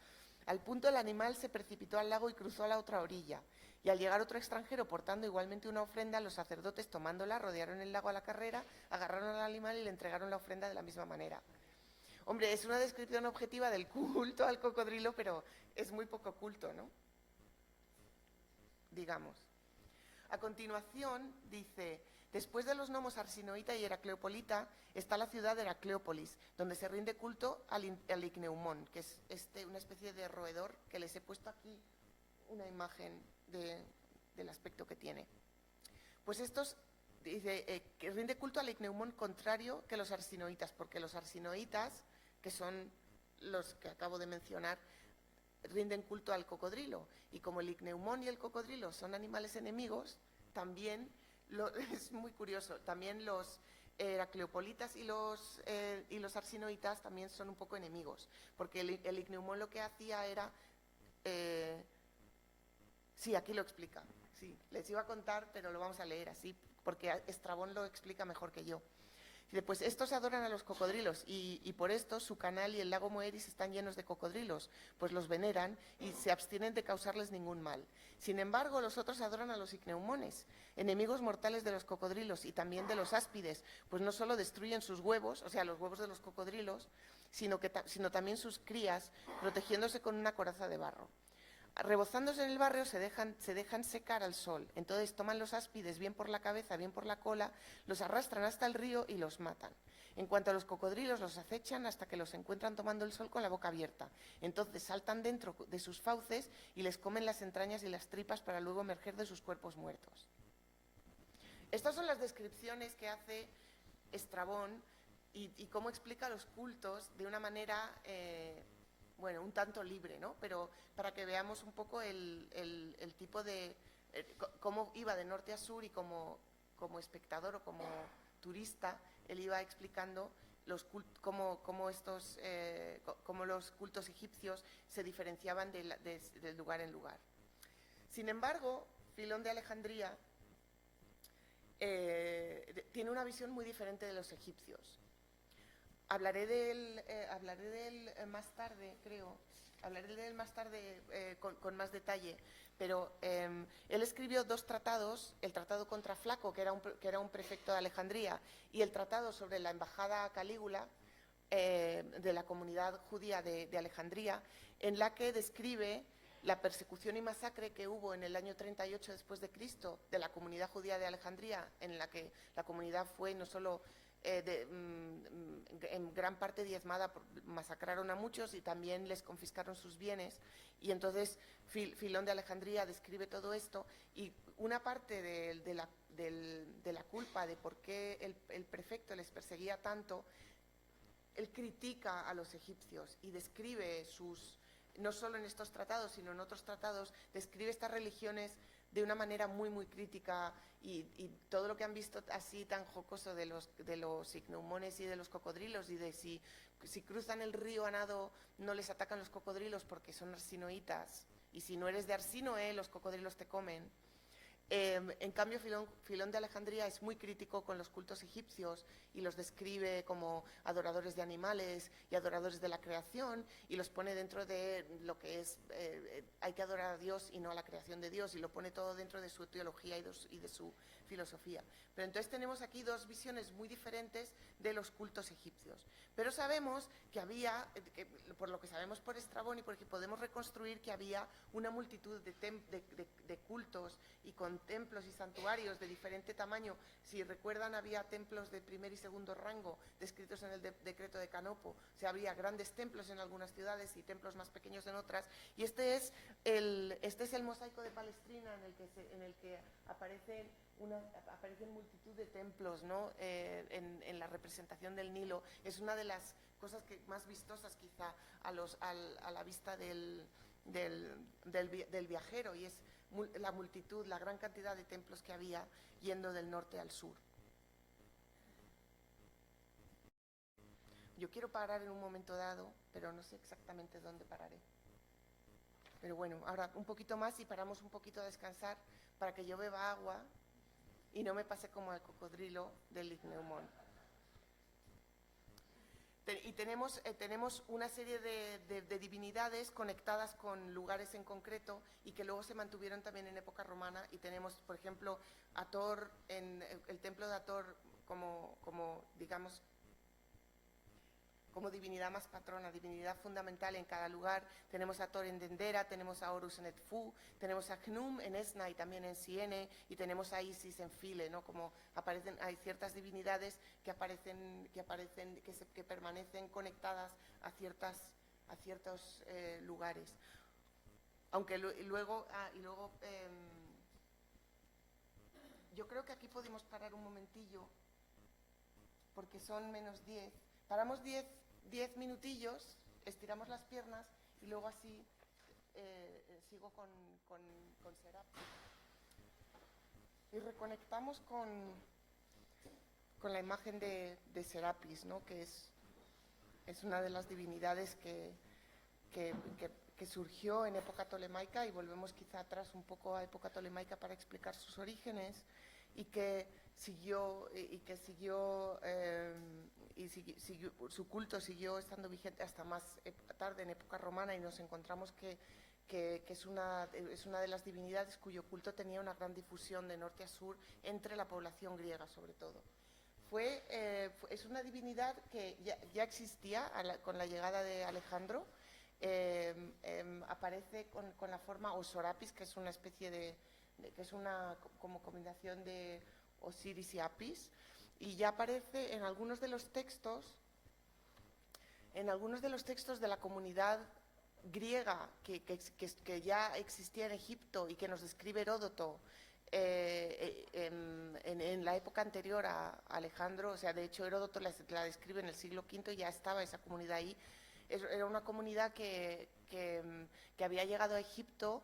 Al punto el animal se precipitó al lago y cruzó a la otra orilla. Y al llegar otro extranjero portando igualmente una ofrenda, los sacerdotes tomándola rodearon el lago a la carrera, agarraron al animal y le entregaron la ofrenda de la misma manera. Hombre, es una descripción objetiva del culto al cocodrilo, pero es muy poco culto, ¿no? Digamos. A continuación, dice, después de los nomos Arsinoita y Heracleopolita, está la ciudad de Heracleópolis, donde se rinde culto al Icneumón, que es una especie de roedor que les he puesto aquí una imagen del aspecto que tiene. Pues estos, dice, que rinde culto al Icneumón contrario que los arsinoitas, porque los arsinoitas, que son los que acabo de mencionar, rinden culto al cocodrilo. Y como el icneumón y el cocodrilo son animales enemigos, también, es muy curioso, también los heracleopolitas y los arsinoitas también son un poco enemigos, porque el icneumón lo que hacía era... sí, aquí lo explica. Sí, les iba a contar, pero lo vamos a leer así, porque Estrabón lo explica mejor que yo. Pues estos adoran a los cocodrilos y por esto su canal y el lago Moeris están llenos de cocodrilos, pues los veneran y se abstienen de causarles ningún mal. Sin embargo, los otros adoran a los icneumones, enemigos mortales de los cocodrilos y también de los áspides, pues no solo destruyen sus huevos, o sea, los huevos de los cocodrilos, sino también sus crías, protegiéndose con una coraza de barro. Rebozándose en el barrio se dejan secar al sol, entonces toman los áspides bien por la cabeza, bien por la cola, los arrastran hasta el río y los matan. En cuanto a los cocodrilos, los acechan hasta que los encuentran tomando el sol con la boca abierta. Entonces saltan dentro de sus fauces y les comen las entrañas y las tripas para luego emerger de sus cuerpos muertos. Estas son las descripciones que hace Estrabón y cómo explica los cultos de una manera... bueno, un tanto libre, ¿no? Pero para que veamos un poco el tipo de... cómo iba de norte a sur y como espectador o como turista, él iba explicando cómo los cultos egipcios se diferenciaban de lugar en lugar. Sin embargo, Filón de Alejandría tiene una visión muy diferente de los egipcios. Hablaré de él más tarde, creo. Hablaré de él más tarde con más detalle. Pero él escribió dos tratados, el tratado contra Flaco, que era un prefecto de Alejandría, y el tratado sobre la embajada Calígula de la comunidad judía de Alejandría, en la que describe la persecución y masacre que hubo en el año 38 después de Cristo de la comunidad judía de Alejandría, en la que la comunidad fue no solo... en gran parte diezmada, masacraron a muchos y también les confiscaron sus bienes, y entonces Filón de Alejandría describe todo esto, y una parte de la culpa de por qué el prefecto les perseguía tanto, él critica a los egipcios y describe no solo en estos tratados, sino en otros tratados, describe estas religiones de una manera muy, muy crítica, y todo lo que han visto así tan jocoso de los igneumones y de los cocodrilos, y de si cruzan el río a nado no les atacan los cocodrilos porque son arsinoítas, y si no eres de Arsinoe los cocodrilos te comen. En cambio, Filón de Alejandría es muy crítico con los cultos egipcios y los describe como adoradores de animales y adoradores de la creación, y los pone dentro de lo que es, hay que adorar a Dios y no a la creación de Dios, y lo pone todo dentro de su teología y de su filosofía. Pero entonces tenemos aquí dos visiones muy diferentes de los cultos egipcios. Pero sabemos que había, por lo que sabemos por Estrabón y porque podemos reconstruir, que había una multitud de cultos y con templos y santuarios de diferente tamaño. Si recuerdan, había templos de primer y segundo rango descritos en el decreto de Canopo. O sea, había grandes templos en algunas ciudades y templos más pequeños en otras. Y este es el mosaico de Palestrina, en el que aparecen multitud de templos, ¿no? En la representación del Nilo. Es una de las cosas más vistosas quizá a la vista del viajero, y es la multitud, la gran cantidad de templos que había yendo del norte al sur. Yo quiero parar en un momento dado, pero no sé exactamente dónde pararé. Pero bueno, ahora un poquito más y paramos un poquito a descansar para que yo beba agua y no me pase como el cocodrilo del Ichneumon. Y tenemos una serie de divinidades conectadas con lugares en concreto y que luego se mantuvieron también en época romana, y tenemos, por ejemplo, Ator, en el templo de Ator como digamos, como divinidad más patrona, divinidad fundamental en cada lugar. Tenemos a Thor en Dendera, tenemos a Horus en Edfu, tenemos a Khnum en Esna y también en Siene, y tenemos a Isis en File, ¿no? Como hay ciertas divinidades que permanecen conectadas a ciertos lugares. Aunque luego yo creo que aquí podemos parar un momentillo, porque son -10. Paramos 10 minutillos, estiramos las piernas y luego así sigo con Serapis. Y reconectamos con la imagen de Serapis, ¿no? Que es una de las divinidades que surgió en época tolemaica, y volvemos quizá atrás un poco a época tolemaica para explicar sus orígenes, y que su culto siguió estando vigente hasta más tarde en época romana, y nos encontramos que es una de las divinidades cuyo culto tenía una gran difusión de norte a sur entre la población griega, sobre todo. Es una divinidad que ya existía con la llegada de Alejandro. Aparece con la forma Osorapis, que es una especie que es una como combinación de Osiris y Apis, y ya aparece en algunos de los textos de la comunidad griega que ya existía en Egipto y que nos describe Heródoto en la época anterior a Alejandro. O sea, de hecho Heródoto la describe en el siglo V y ya estaba esa comunidad ahí. Era una comunidad que había llegado a Egipto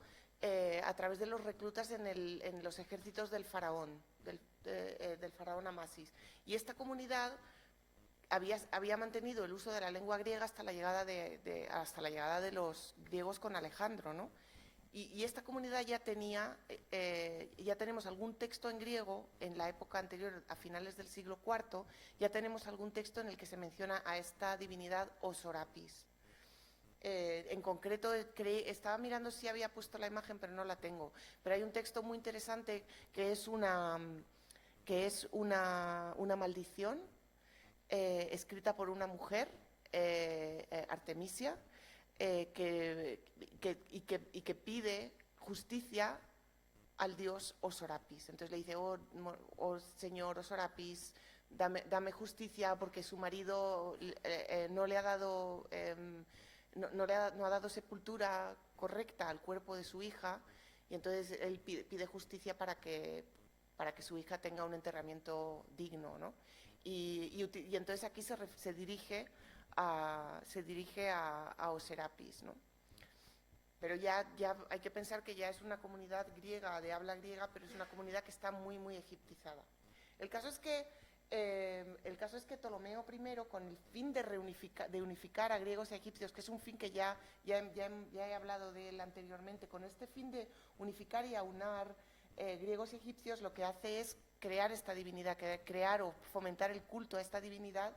a través de los reclutas en los ejércitos del faraón, del faraón Amasis. Y esta comunidad había mantenido el uso de la lengua griega hasta la llegada de los griegos con Alejandro, ¿no? Y esta comunidad ya tenemos algún texto en griego en la época anterior, a finales del siglo IV, ya tenemos algún texto en el que se menciona a esta divinidad Osorapis. En concreto, estaba mirando si había puesto la imagen, pero no la tengo. Pero hay un texto muy interesante que es una maldición escrita por una mujer, Artemisia, y que pide justicia al dios Osorapis. Entonces le dice: oh señor Osorapis, dame justicia, porque su marido no ha dado sepultura correcta al cuerpo de su hija, y entonces él pide justicia para que su hija tenga un enterramiento digno, ¿no? Y entonces aquí se dirige a Oserapis, ¿no? Pero ya hay que pensar que ya es una comunidad griega, de habla griega, pero es una comunidad que está muy, muy egiptizada. El caso es que Ptolomeo I, con el fin de unificar a griegos y a egipcios, que es un fin que ya he hablado de él anteriormente, con este fin de unificar y aunar griegos y egipcios, lo que hace es crear esta divinidad, crear o fomentar el culto a esta divinidad,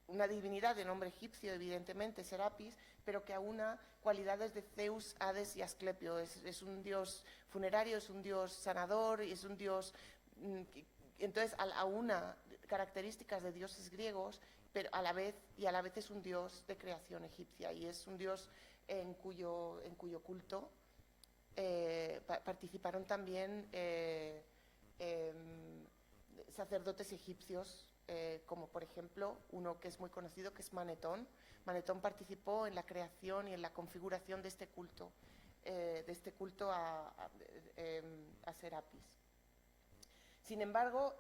una divinidad de nombre egipcio, evidentemente, Serapis, pero que aúna cualidades de Zeus, Hades y Asclepio. Es un dios funerario, es un dios sanador, y es un dios... Entonces, aúna características de dioses griegos, pero a la vez es un dios de creación egipcia, y es un dios en cuyo culto participaron también sacerdotes egipcios, como por ejemplo uno que es muy conocido, que es Manetón. Manetón participó en la creación y en la configuración de este culto a Serapis. Sin embargo,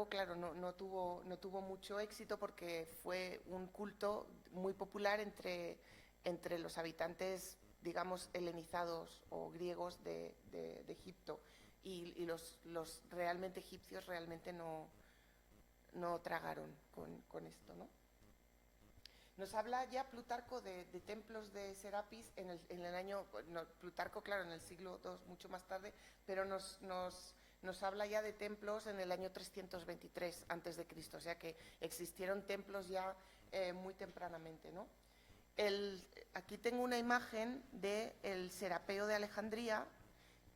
claro, no tuvo mucho éxito, porque fue un culto muy popular entre los habitantes, digamos, helenizados o griegos de Egipto, y los realmente egipcios realmente no tragaron con esto, ¿no? Nos habla ya Plutarco de templos de Serapis en el año, no, Plutarco, claro, en el siglo II, mucho más tarde, pero nos habla ya de templos en el año 323 a.C., o sea que existieron templos ya muy tempranamente, ¿no? Aquí tengo una imagen del Serapeo de Alejandría,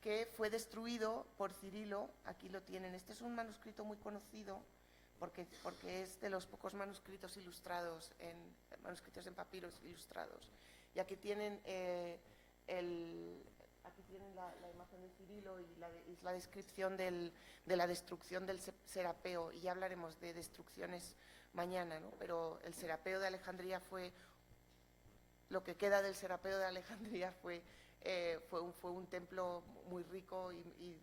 que fue destruido por Cirilo. Aquí lo tienen. Este es un manuscrito muy conocido, porque es de los pocos manuscritos ilustrados, manuscritos en papiros ilustrados. Y aquí tienen la imagen de Cirilo, y es la descripción de la destrucción del Serapeo, y ya hablaremos de destrucciones mañana, ¿no? Pero el Serapeo de Alejandría lo que queda del Serapeo de Alejandría fue un templo muy rico y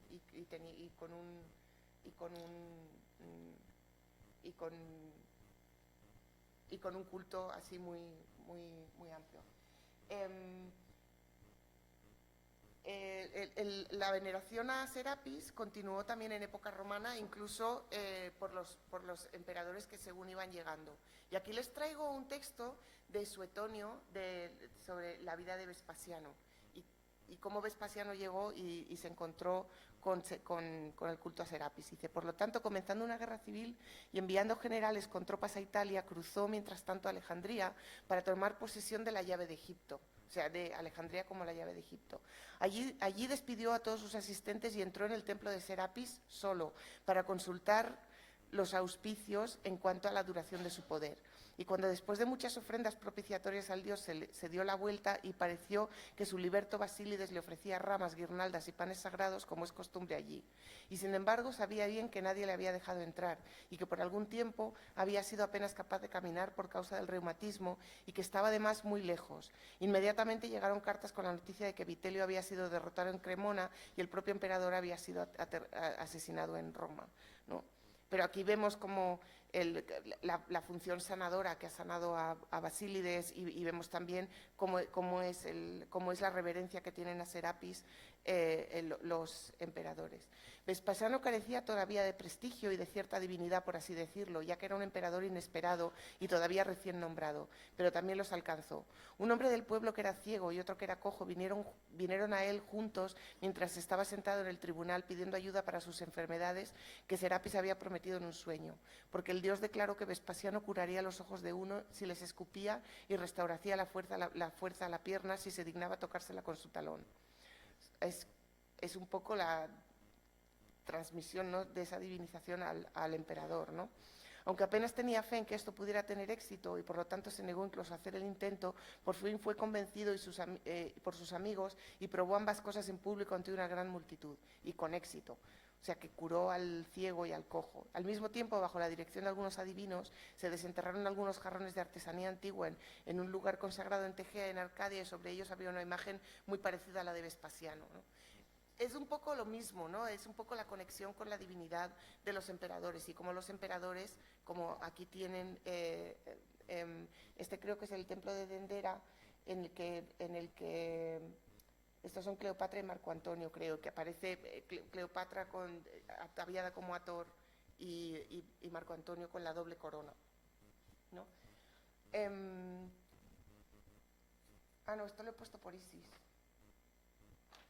con un culto así muy, muy, muy amplio. La veneración a Serapis continuó también en época romana, incluso por los emperadores que según iban llegando. Y aquí les traigo un texto de Suetonio sobre la vida de Vespasiano, y cómo Vespasiano llegó y se encontró con el culto a Serapis. Dice: por lo tanto, comenzando una guerra civil y enviando generales con tropas a Italia, cruzó mientras tanto a Alejandría para tomar posesión de la llave de Egipto, o sea, de Alejandría como la llave de Egipto. Allí despidió a todos sus asistentes y entró en el templo de Serapis solo, para consultar los auspicios en cuanto a la duración de su poder. Y cuando, después de muchas ofrendas propiciatorias al dios, se dio la vuelta y pareció que su liberto Basílides le ofrecía ramas, guirnaldas y panes sagrados, como es costumbre allí. Y sin embargo sabía bien que nadie le había dejado entrar, y que por algún tiempo había sido apenas capaz de caminar por causa del reumatismo, y que estaba además muy lejos. Inmediatamente llegaron cartas con la noticia de que Vitelio había sido derrotado en Cremona y el propio emperador había sido asesinado en Roma, ¿no? Pero aquí vemos como la función sanadora que ha sanado a Basílides, y vemos también cómo es la reverencia que tienen a Serapis los emperadores. Vespasiano carecía todavía de prestigio y de cierta divinidad, por así decirlo, ya que era un emperador inesperado y todavía recién nombrado, pero también los alcanzó. Un hombre del pueblo que era ciego y otro que era cojo vinieron a él juntos mientras estaba sentado en el tribunal pidiendo ayuda para sus enfermedades que Serapis había prometido en un sueño, porque el dios declaró que Vespasiano curaría los ojos de uno si les escupía y restauraría la fuerza a la pierna si se dignaba tocársela con su talón. Es un poco la transmisión, ¿no?, de esa divinización al emperador, ¿no? Aunque apenas tenía fe en que esto pudiera tener éxito, y por lo tanto se negó incluso a hacer el intento, por fin fue convencido por sus amigos, y probó ambas cosas en público ante una gran multitud, y con éxito. O sea, que curó al ciego y al cojo. Al mismo tiempo, bajo la dirección de algunos adivinos, se desenterraron algunos jarrones de artesanía antigua en un lugar consagrado en Tegea, en Arcadia, y sobre ellos había una imagen muy parecida a la de Vespasiano, ¿no? Es un poco lo mismo, ¿no? Es un poco la conexión con la divinidad de los emperadores, y como los emperadores, como aquí tienen Este creo que es el templo de Dendera, en el que estos son Cleopatra y Marco Antonio, creo, que aparece Cleopatra ataviada como Hathor y Marco Antonio con la doble corona, ¿no? No, esto lo he puesto por Isis.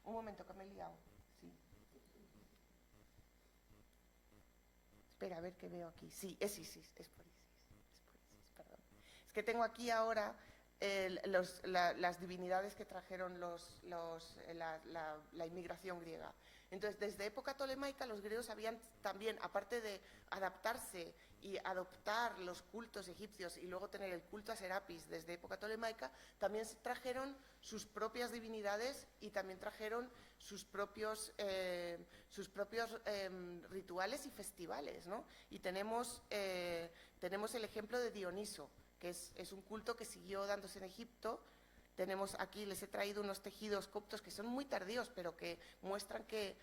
Un momento, que me he liado. Sí. Espera, a ver qué veo aquí. Sí, es Isis, es por Isis, perdón. Es que tengo aquí ahora las divinidades que trajeron la inmigración griega. Entonces, desde época tolemaica, los griegos habían también, aparte de adaptarse y adoptar los cultos egipcios y luego tener el culto a Serapis desde época tolemaica, también trajeron sus propias divinidades y también trajeron sus propios rituales y festivales, ¿no? Y tenemos el ejemplo de Dioniso, que es un culto que siguió dándose en Egipto. Tenemos aquí, les he traído unos tejidos coptos que son muy tardíos, pero que muestran que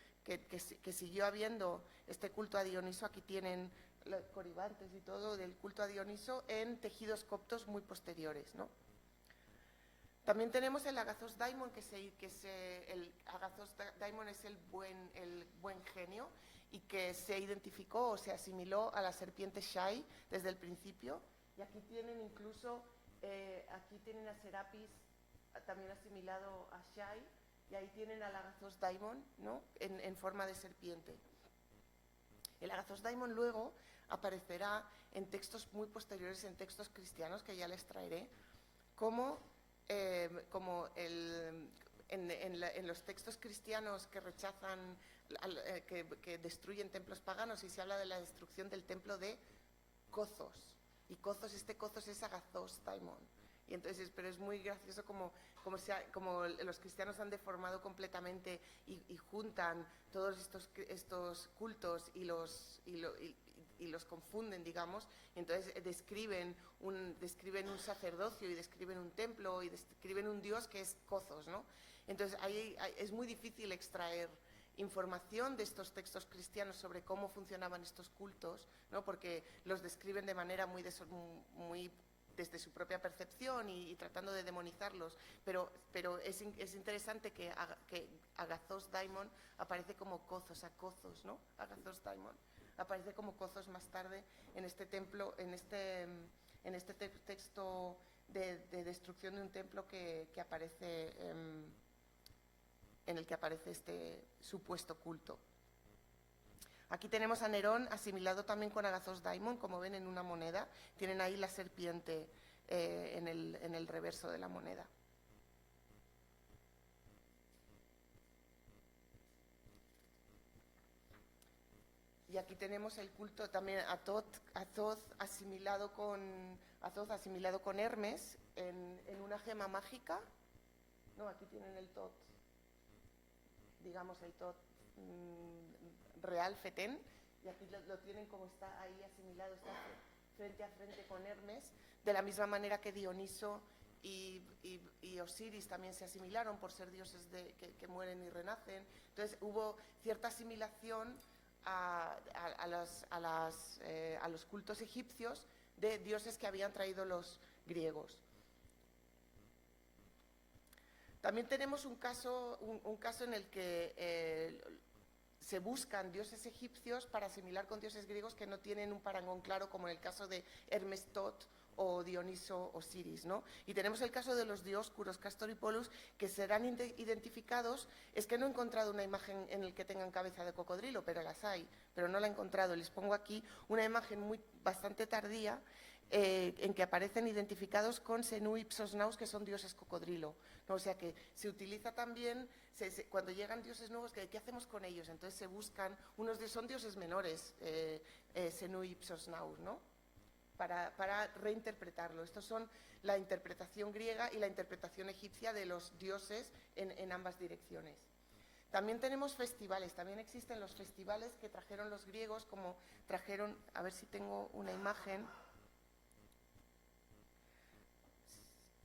siguió habiendo este culto a Dioniso. Aquí tienen los coribantes y todo del culto a Dioniso en tejidos coptos muy posteriores, ¿no? También tenemos el Agathos Daimon, el Agathos Daimon es el buen genio, y que se identificó o se asimiló a la serpiente Shai desde el principio. Y aquí tienen incluso, aquí tienen a Serapis también asimilado a Shai, y ahí tienen al Agathos Daimon, ¿no? en forma de serpiente. El Agathos Daimon luego aparecerá en textos muy posteriores, en textos cristianos, que ya les traeré, en los textos cristianos que rechazan, que destruyen templos paganos, y se habla de la destrucción del templo de Cozos. Y Cozos es Agathos Daimon. Y entonces, pero es muy gracioso como los cristianos han deformado completamente y juntan todos estos cultos y los confunden, digamos. Y entonces describen un sacerdocio y describen un templo y describen un dios que es Cozos, ¿no? Entonces es muy difícil extraer información de estos textos cristianos sobre cómo funcionaban estos cultos, ¿no? Porque los describen de manera muy desde su propia percepción y tratando de demonizarlos, pero es interesante que Agathos Daimon aparece como Cozos, ¿no? Agathos Daimon aparece como Cozos más tarde en este templo, en este texto de destrucción de un templo que aparece, en el que aparece este supuesto culto. Aquí tenemos a Nerón asimilado también con Agathos Daimon, como ven en una moneda. Tienen ahí la serpiente en el reverso de la moneda. Y aquí tenemos el culto también a Thoth asimilado con Hermes en una gema mágica. No, aquí tienen el Thoth, digamos el Thoth real Fetén, y aquí lo tienen como está ahí asimilado, está frente a frente con Hermes, de la misma manera que Dioniso y Osiris también se asimilaron por ser dioses que mueren y renacen. Entonces hubo cierta asimilación a los cultos egipcios de dioses que habían traído los griegos. También tenemos un caso en el que se buscan dioses egipcios para asimilar con dioses griegos que no tienen un parangón claro, como en el caso de Hermes Thoth o Dioniso Osiris, ¿no? Y tenemos el caso de los Dioscuros, Castor y Pollux, que serán identificados. Es que no he encontrado una imagen en la que tengan cabeza de cocodrilo, pero las hay, pero no la he encontrado. Les pongo aquí una imagen bastante tardía, en que aparecen identificados con Senu y Psosnaus, que son dioses cocodrilo, ¿no? O sea que se utiliza también, cuando llegan dioses nuevos, ¿qué hacemos con ellos? Entonces se buscan, son dioses menores, Senu y Psosnaus, ¿no? Para reinterpretarlo. Estos son la interpretación griega y la interpretación egipcia de los dioses en ambas direcciones. También tenemos festivales, también existen los festivales que trajeron los griegos, como trajeron, a ver si tengo una imagen.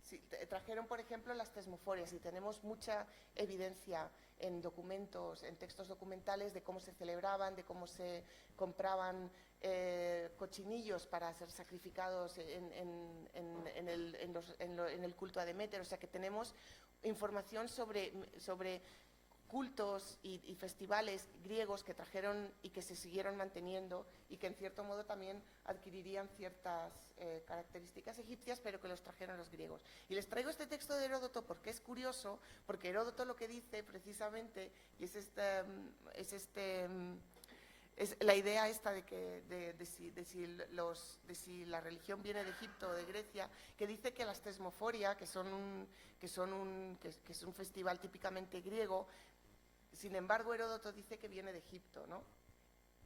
Sí, trajeron, por ejemplo, las tesmoforias y tenemos mucha evidencia en documentos, en textos documentales de cómo se celebraban, de cómo se compraban cochinillos para ser sacrificados en el culto a Deméter. O sea que tenemos información sobre cultos y festivales griegos que trajeron y que se siguieron manteniendo y que en cierto modo también adquirirían ciertas características egipcias, pero que los trajeron los griegos. Y les traigo este texto de Heródoto porque es curioso, porque Heródoto lo que dice precisamente, y es la idea esta de si la religión viene de Egipto o de Grecia, que dice que las tesmoforia, que es un festival típicamente griego, sin embargo Heródoto dice que viene de Egipto, ¿no?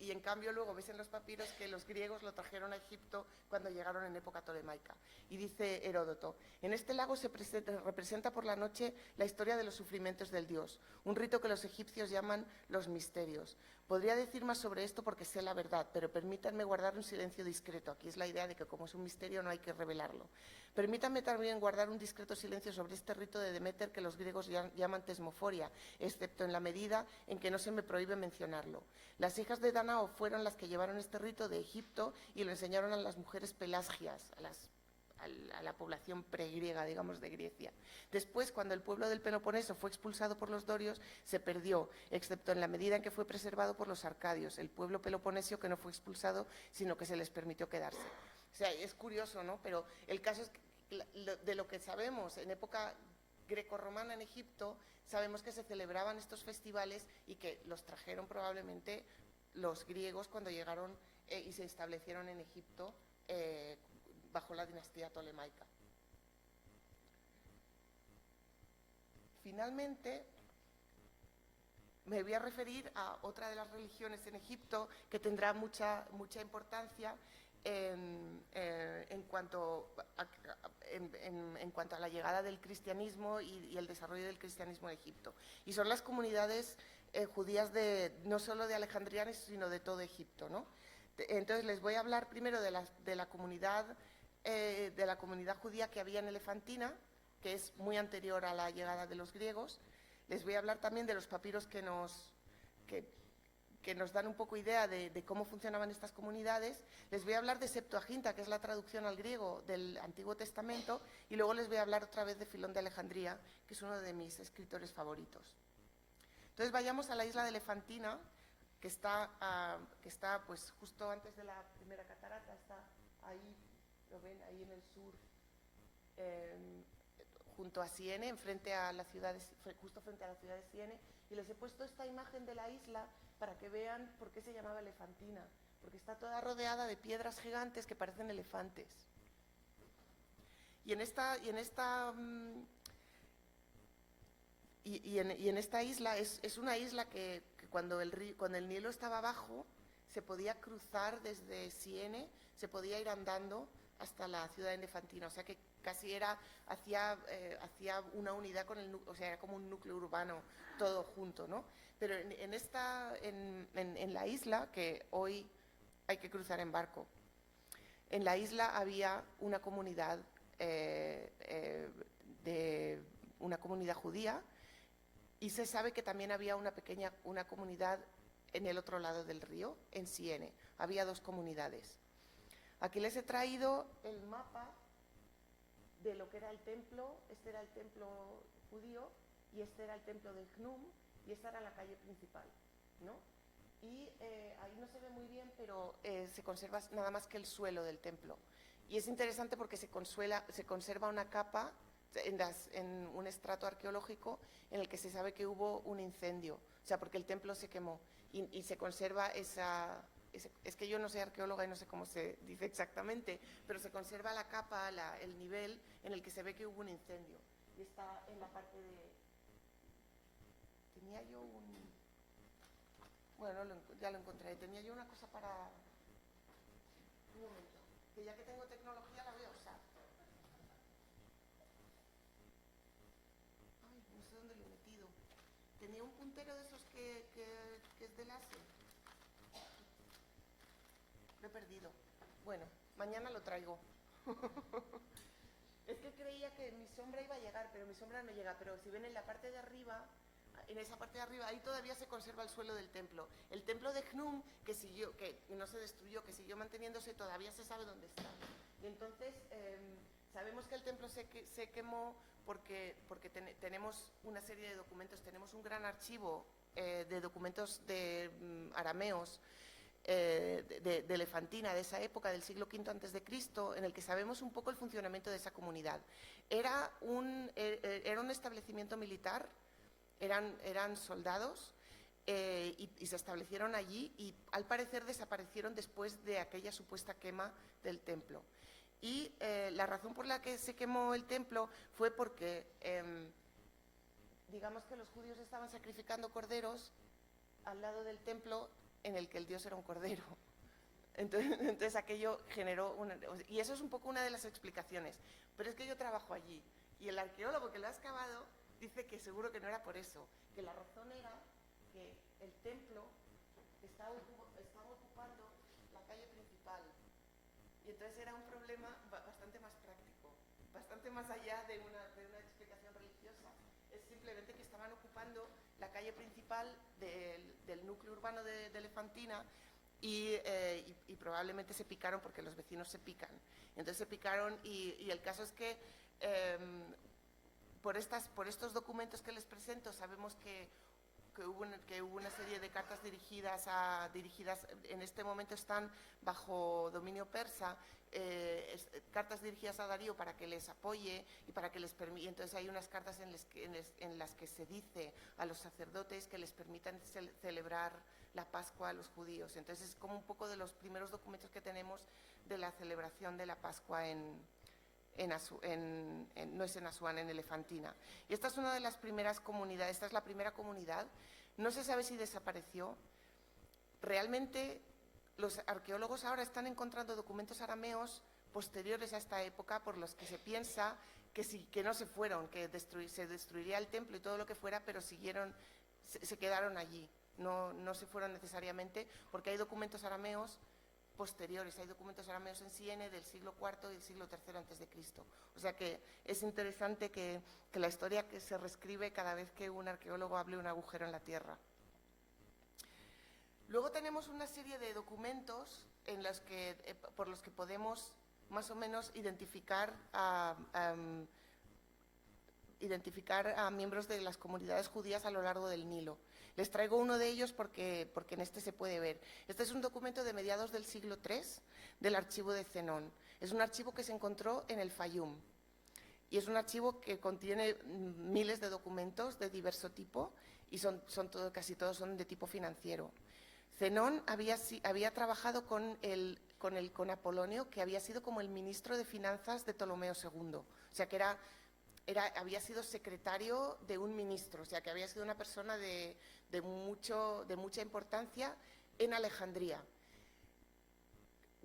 Y en cambio luego ves en los papiros que los griegos lo trajeron a Egipto cuando llegaron en época tolemaica. Y dice Heródoto, en este lago se representa por la noche la historia de los sufrimientos del dios, un rito que los egipcios llaman los misterios. Podría decir más sobre esto porque sé la verdad, pero permítanme guardar un silencio discreto. Aquí es la idea de que como es un misterio no hay que revelarlo. Permítanme también guardar un discreto silencio sobre este rito de Deméter que los griegos llaman tesmoforia, excepto en la medida en que no se me prohíbe mencionarlo. Las hijas de Danao fueron las que llevaron este rito de Egipto y lo enseñaron a las mujeres pelasgias, a la población pregriega, digamos, de Grecia. Después, cuando el pueblo del Peloponeso fue expulsado por los dorios, se perdió, excepto en la medida en que fue preservado por los arcadios, el pueblo peloponesio que no fue expulsado, sino que se les permitió quedarse. O sea, es curioso, ¿no? Pero el caso es que de lo que sabemos en época grecorromana en Egipto, sabemos que se celebraban estos festivales y que los trajeron probablemente los griegos cuando llegaron y se establecieron en Egipto bajo la dinastía tolemaica. Finalmente, me voy a referir a otra de las religiones en Egipto que tendrá mucha importancia en cuanto a la llegada del cristianismo y el desarrollo del cristianismo en Egipto. Y son las comunidades judías no solo de Alejandría, sino de todo Egipto, ¿no? Entonces les voy a hablar primero de la comunidad judía que había en Elefantina, que es muy anterior a la llegada de los griegos. Les voy a hablar también de los papiros que nos dan un poco idea de cómo funcionaban estas comunidades. Les voy a hablar de Septuaginta, que es la traducción al griego del Antiguo Testamento, y luego les voy a hablar otra vez de Filón de Alejandría, que es uno de mis escritores favoritos. Entonces vayamos a la isla de Elefantina, que está pues justo antes de la primera catarata, está ahí, lo ven, ahí en el sur, junto a Siene, justo frente a la ciudad de Siene, y les he puesto esta imagen de la isla para que vean por qué se llamaba Elefantina, porque está toda rodeada de piedras gigantes que parecen elefantes. Y en esta isla es una isla que cuando el Nilo estaba abajo se podía cruzar desde Siene, se podía ir andando hasta la ciudad de Elefantina, o sea que casi hacía una unidad con o sea, era como un núcleo urbano todo junto, ¿no? Pero en la isla, que hoy hay que cruzar en barco, en la isla había una comunidad judía, y se sabe que también había una comunidad en el otro lado del río, en Siene. Había dos comunidades. Aquí les he traído el mapa de lo que era el templo. Este era el templo judío y este era el templo del Chnum y esta era la calle principal, ¿no? Y ahí no se ve muy bien, pero se conserva nada más que el suelo del templo. Y es interesante porque se conserva una capa en un estrato arqueológico en el que se sabe que hubo un incendio, o sea, porque el templo se quemó y se conserva es que yo no soy arqueóloga y no sé cómo se dice exactamente, pero se conserva la capa, el nivel en el que se ve que hubo un incendio. Y está en la parte de... Tenía yo bueno, ya lo encontré. Tenía yo una cosa para... Un momento, que ya que tengo tecnología la voy a usar. Ay, no sé dónde lo he metido. Tenía un puntero de esos que es de láser. Lo he perdido. Bueno, mañana lo traigo. Es que creía que mi sombra iba a llegar, pero mi sombra no llega. Pero si ven en la parte de arriba, en esa parte de arriba, ahí todavía se conserva el suelo del templo. El templo de Chnum, que no se destruyó, que siguió manteniéndose, todavía se sabe dónde está. Y entonces, sabemos que el templo se quemó porque tenemos una serie de documentos, tenemos un gran archivo de documentos de arameos, de Elefantina, de esa época, del siglo V a.C., en el que sabemos un poco el funcionamiento de esa comunidad. Era un establecimiento militar, eran soldados, y se establecieron allí y al parecer desaparecieron después de aquella supuesta quema del templo. Y la razón por la que se quemó el templo fue porque, digamos que los judíos estaban sacrificando corderos al lado del templo en el que el dios era un cordero. Entonces aquello generó y eso es un poco una de las explicaciones. Pero es que yo trabajo allí y el arqueólogo que lo ha excavado dice que seguro que no era por eso, que la razón era que el templo estaba ocupando la calle principal. Y entonces era un problema bastante más práctico, bastante más allá de una explicación religiosa. Es simplemente que estaban ocupando la calle principal del núcleo urbano de Elefantina y probablemente se picaron porque los vecinos se pican. Entonces se picaron y el caso es que por estos documentos que les presento sabemos que hubo una serie de cartas dirigidas, en este momento están bajo dominio persa, cartas dirigidas a Darío para que les apoye y para que les permita. Entonces hay unas cartas en las que se dice a los sacerdotes que les permitan celebrar la Pascua a los judíos. Entonces es como un poco de los primeros documentos que tenemos de la celebración de la Pascua no es en Asuán, en Elefantina. Y esta es una de las primeras comunidades, esta es la primera comunidad. No se sabe si desapareció. Realmente los arqueólogos ahora están encontrando documentos arameos posteriores a esta época por los que se piensa que no se fueron, que se destruiría el templo y todo lo que fuera, pero se quedaron allí. No se fueron necesariamente porque hay documentos arameos posteriores, hay documentos arameos en Siene del siglo IV y del siglo III a.C. O sea que es interesante que la historia que se reescribe cada vez que un arqueólogo hable un agujero en la tierra. Luego tenemos una serie de documentos por los que podemos más o menos identificar a miembros de las comunidades judías a lo largo del Nilo. Les traigo uno de ellos porque en este se puede ver. Este es un documento de mediados del siglo III del archivo de Zenón. Es un archivo que se encontró en el Fayum y es un archivo que contiene miles de documentos de diverso tipo y casi todos son de tipo financiero. Zenón había trabajado con Apolonio, que había sido como el ministro de finanzas de Ptolomeo II. O sea que había sido secretario de un ministro, o sea que había sido una persona de mucha importancia en Alejandría.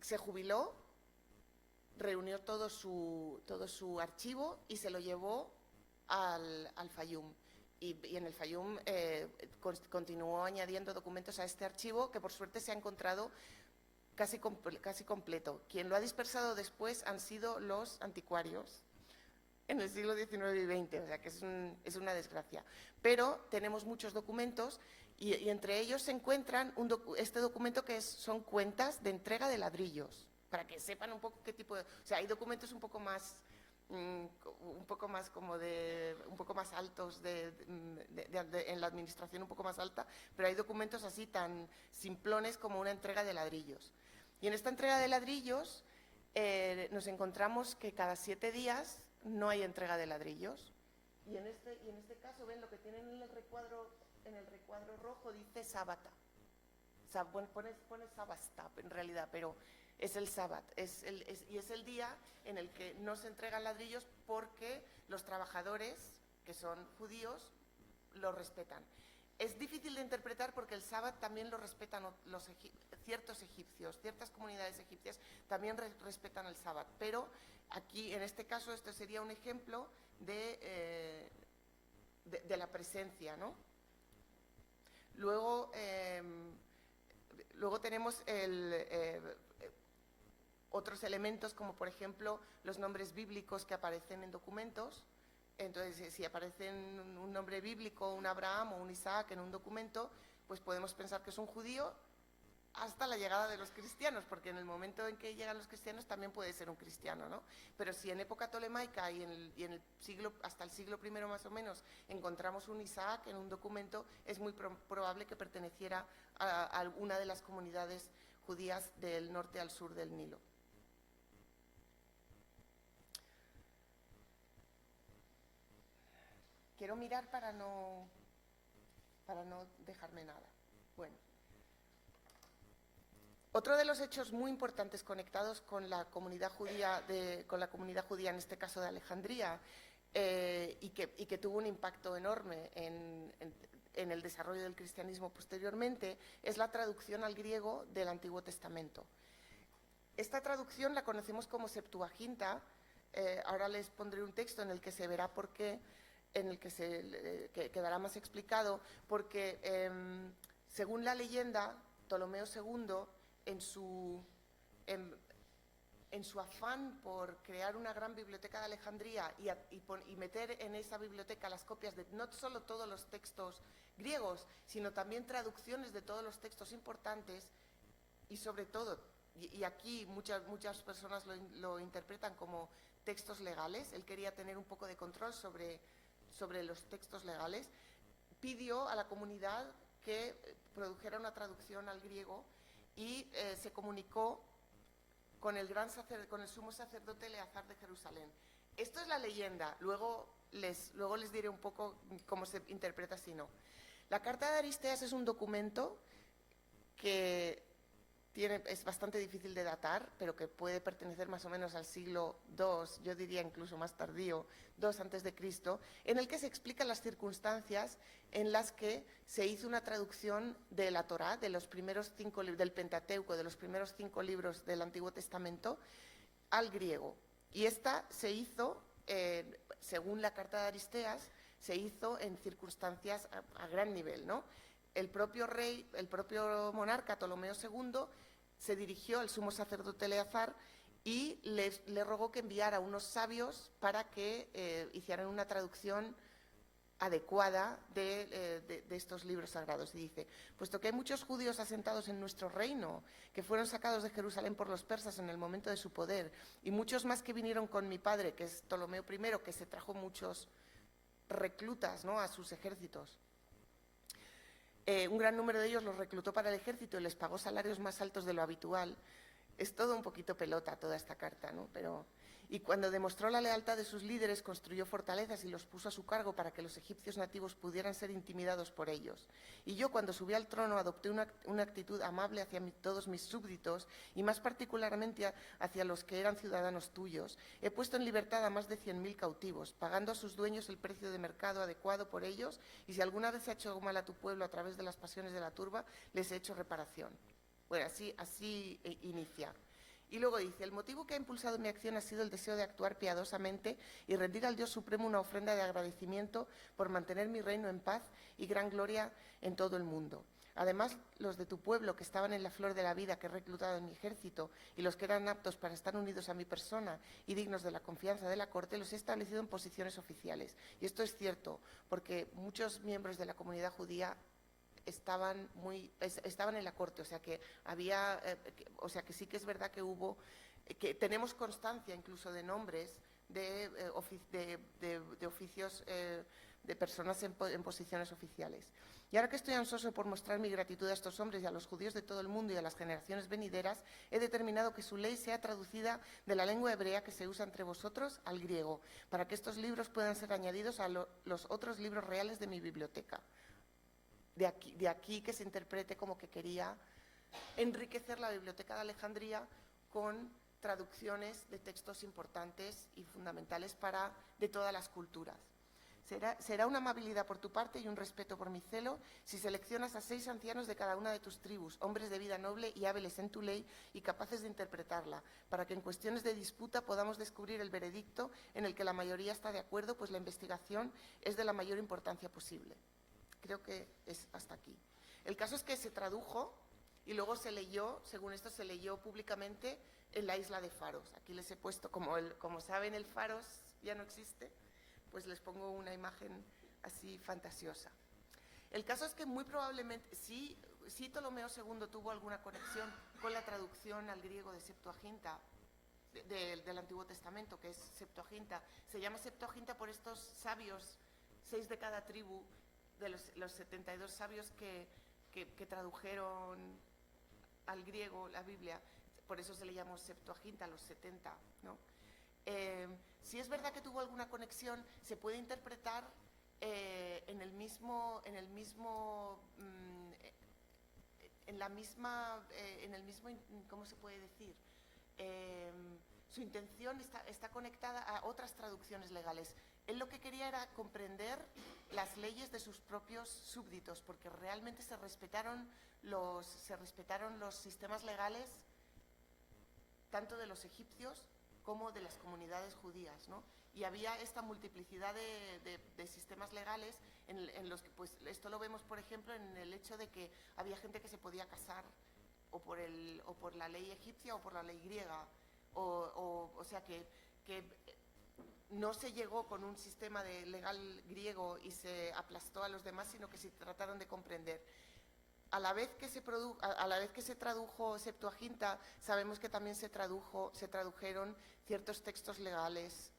Se jubiló, reunió todo su archivo y se lo llevó al Fayum. Y en el Fayum continuó añadiendo documentos a este archivo, que por suerte se ha encontrado casi completo. Quien lo ha dispersado después han sido los anticuarios en el siglo XIX y XX, o sea que es una desgracia. Pero tenemos muchos documentos y entre ellos se encuentran este documento que son cuentas de entrega de ladrillos, para que sepan un poco qué tipo de... O sea, hay documentos un poco más altos en la administración un poco más alta, pero hay documentos así tan simplones como una entrega de ladrillos. Y en esta entrega de ladrillos nos encontramos que cada 7 días no hay entrega de ladrillos. Y en este caso, ven, lo que tienen en el recuadro rojo dice sábata. O sea, pone sabasta en realidad, pero es el sábat. Y es el día en el que no se entregan ladrillos porque los trabajadores, que son judíos, lo respetan. Es difícil de interpretar porque el sábado también lo respetan ciertos egipcios, ciertas comunidades egipcias también respetan el sábado, pero aquí, en este caso, esto sería un ejemplo de la presencia, ¿no? Luego tenemos otros elementos, como por ejemplo los nombres bíblicos que aparecen en documentos. Entonces, si aparece un nombre bíblico, un Abraham o un Isaac en un documento, pues podemos pensar que es un judío hasta la llegada de los cristianos, porque en el momento en que llegan los cristianos también puede ser un cristiano, ¿no? Pero si en época tolemaica y en el siglo, hasta el siglo I más o menos, encontramos un Isaac en un documento, es muy probable que perteneciera a una de las comunidades judías del norte al sur del Nilo. Quiero mirar para no dejarme nada. Bueno. Otro de los hechos muy importantes conectados con la comunidad judía, en este caso de Alejandría, y que tuvo un impacto enorme en el desarrollo del cristianismo posteriormente, es la traducción al griego del Antiguo Testamento. Esta traducción la conocemos como Septuaginta. Ahora les pondré un texto en el que se verá por qué, en el que quedará más explicado, porque según la leyenda, Ptolomeo II, en su afán por crear una gran biblioteca de Alejandría y meter en esa biblioteca las copias de no solo todos los textos griegos, sino también traducciones de todos los textos importantes, y sobre todo, y aquí muchas personas lo interpretan como textos legales, él quería tener un poco de control sobre los textos legales, pidió a la comunidad que produjera una traducción al griego y se comunicó con el sumo sacerdote Eleazar de Jerusalén. Esto es la leyenda, luego les diré un poco cómo se interpreta si no. La carta de Aristeas es un documento que es bastante difícil de datar, pero que puede pertenecer más o menos al siglo II, yo diría incluso más tardío, II a.C., en el que se explican las circunstancias en las que se hizo una traducción de la Torá, de los primeros 5 libros del Pentateuco, de los primeros 5 libros del Antiguo Testamento, al griego. Y esta se hizo, según la carta de Aristeas, se hizo en circunstancias a gran nivel, ¿no? El propio rey, el propio monarca Ptolomeo II se dirigió al sumo sacerdote Eleazar y le rogó que enviara unos sabios para que hicieran una traducción adecuada de estos libros sagrados. Y dice: puesto que hay muchos judíos asentados en nuestro reino, que fueron sacados de Jerusalén por los persas en el momento de su poder, y muchos más que vinieron con mi padre, que es Ptolomeo I, que se trajo muchos reclutas, ¿no?, a sus ejércitos. Un gran número de ellos los reclutó para el ejército y les pagó salarios más altos de lo habitual. Es todo un poquito pelota toda esta carta, ¿no? Y cuando demostró la lealtad de sus líderes, construyó fortalezas y los puso a su cargo para que los egipcios nativos pudieran ser intimidados por ellos. Y yo, cuando subí al trono, adopté una actitud amable hacia todos mis súbditos, y más particularmente hacia los que eran ciudadanos tuyos. He puesto en libertad a más de 100.000 cautivos, pagando a sus dueños el precio de mercado adecuado por ellos, y si alguna vez se ha hecho mal a tu pueblo a través de las pasiones de la turba, les he hecho reparación. Bueno, así inicia. Y luego dice: el motivo que ha impulsado mi acción ha sido el deseo de actuar piadosamente y rendir al Dios Supremo una ofrenda de agradecimiento por mantener mi reino en paz y gran gloria en todo el mundo. Además, los de tu pueblo que estaban en la flor de la vida que he reclutado en mi ejército y los que eran aptos para estar unidos a mi persona y dignos de la confianza de la corte, los he establecido en posiciones oficiales. Y esto es cierto, porque muchos miembros de la comunidad judía estaban en la corte, o sea que sí que es verdad que que tenemos constancia incluso de nombres de oficios, de personas en posiciones oficiales. Y ahora que estoy ansioso por mostrar mi gratitud a estos hombres y a los judíos de todo el mundo y a las generaciones venideras, he determinado que su ley sea traducida de la lengua hebrea que se usa entre vosotros al griego, para que estos libros puedan ser añadidos a los otros libros reales de mi biblioteca. De aquí que se interprete como que quería enriquecer la biblioteca de Alejandría con traducciones de textos importantes y fundamentales de todas las culturas. Será una amabilidad por tu parte y un respeto por mi celo si seleccionas a 6 ancianos de cada una de tus tribus, hombres de vida noble y hábiles en tu ley y capaces de interpretarla, para que en cuestiones de disputa podamos descubrir el veredicto en el que la mayoría está de acuerdo, pues la investigación es de la mayor importancia posible. Creo que es hasta aquí. El caso es que se tradujo y luego se leyó, según esto se leyó públicamente en la isla de Faros. Aquí les he puesto, como saben, el Faros ya no existe, pues les pongo una imagen así fantasiosa. El caso es que muy probablemente, sí Ptolomeo II tuvo alguna conexión con la traducción al griego de Septuaginta, del Antiguo Testamento, que es Septuaginta. Se llama Septuaginta por estos sabios, 6 de cada tribu, de los 72 sabios que tradujeron al griego la Biblia. Por eso se le llamó Septuaginta, los 70, ¿no? Si es verdad que tuvo alguna conexión, se puede interpretar en la misma, ¿cómo se puede decir? Su intención está conectada a otras traducciones legales. Él lo que quería era comprender las leyes de sus propios súbditos, porque realmente se respetaron los sistemas legales tanto de los egipcios como de las comunidades judías, ¿no? Y había esta multiplicidad de sistemas legales en los que, pues, esto lo vemos, por ejemplo, en el hecho de que había gente que se podía casar o por la ley egipcia o por la ley griega, o sea que no se llegó con un sistema legal griego y se aplastó a los demás, sino que se trataron de comprender. A la vez que se tradujo Septuaginta, sabemos que también se tradujeron ciertos textos legales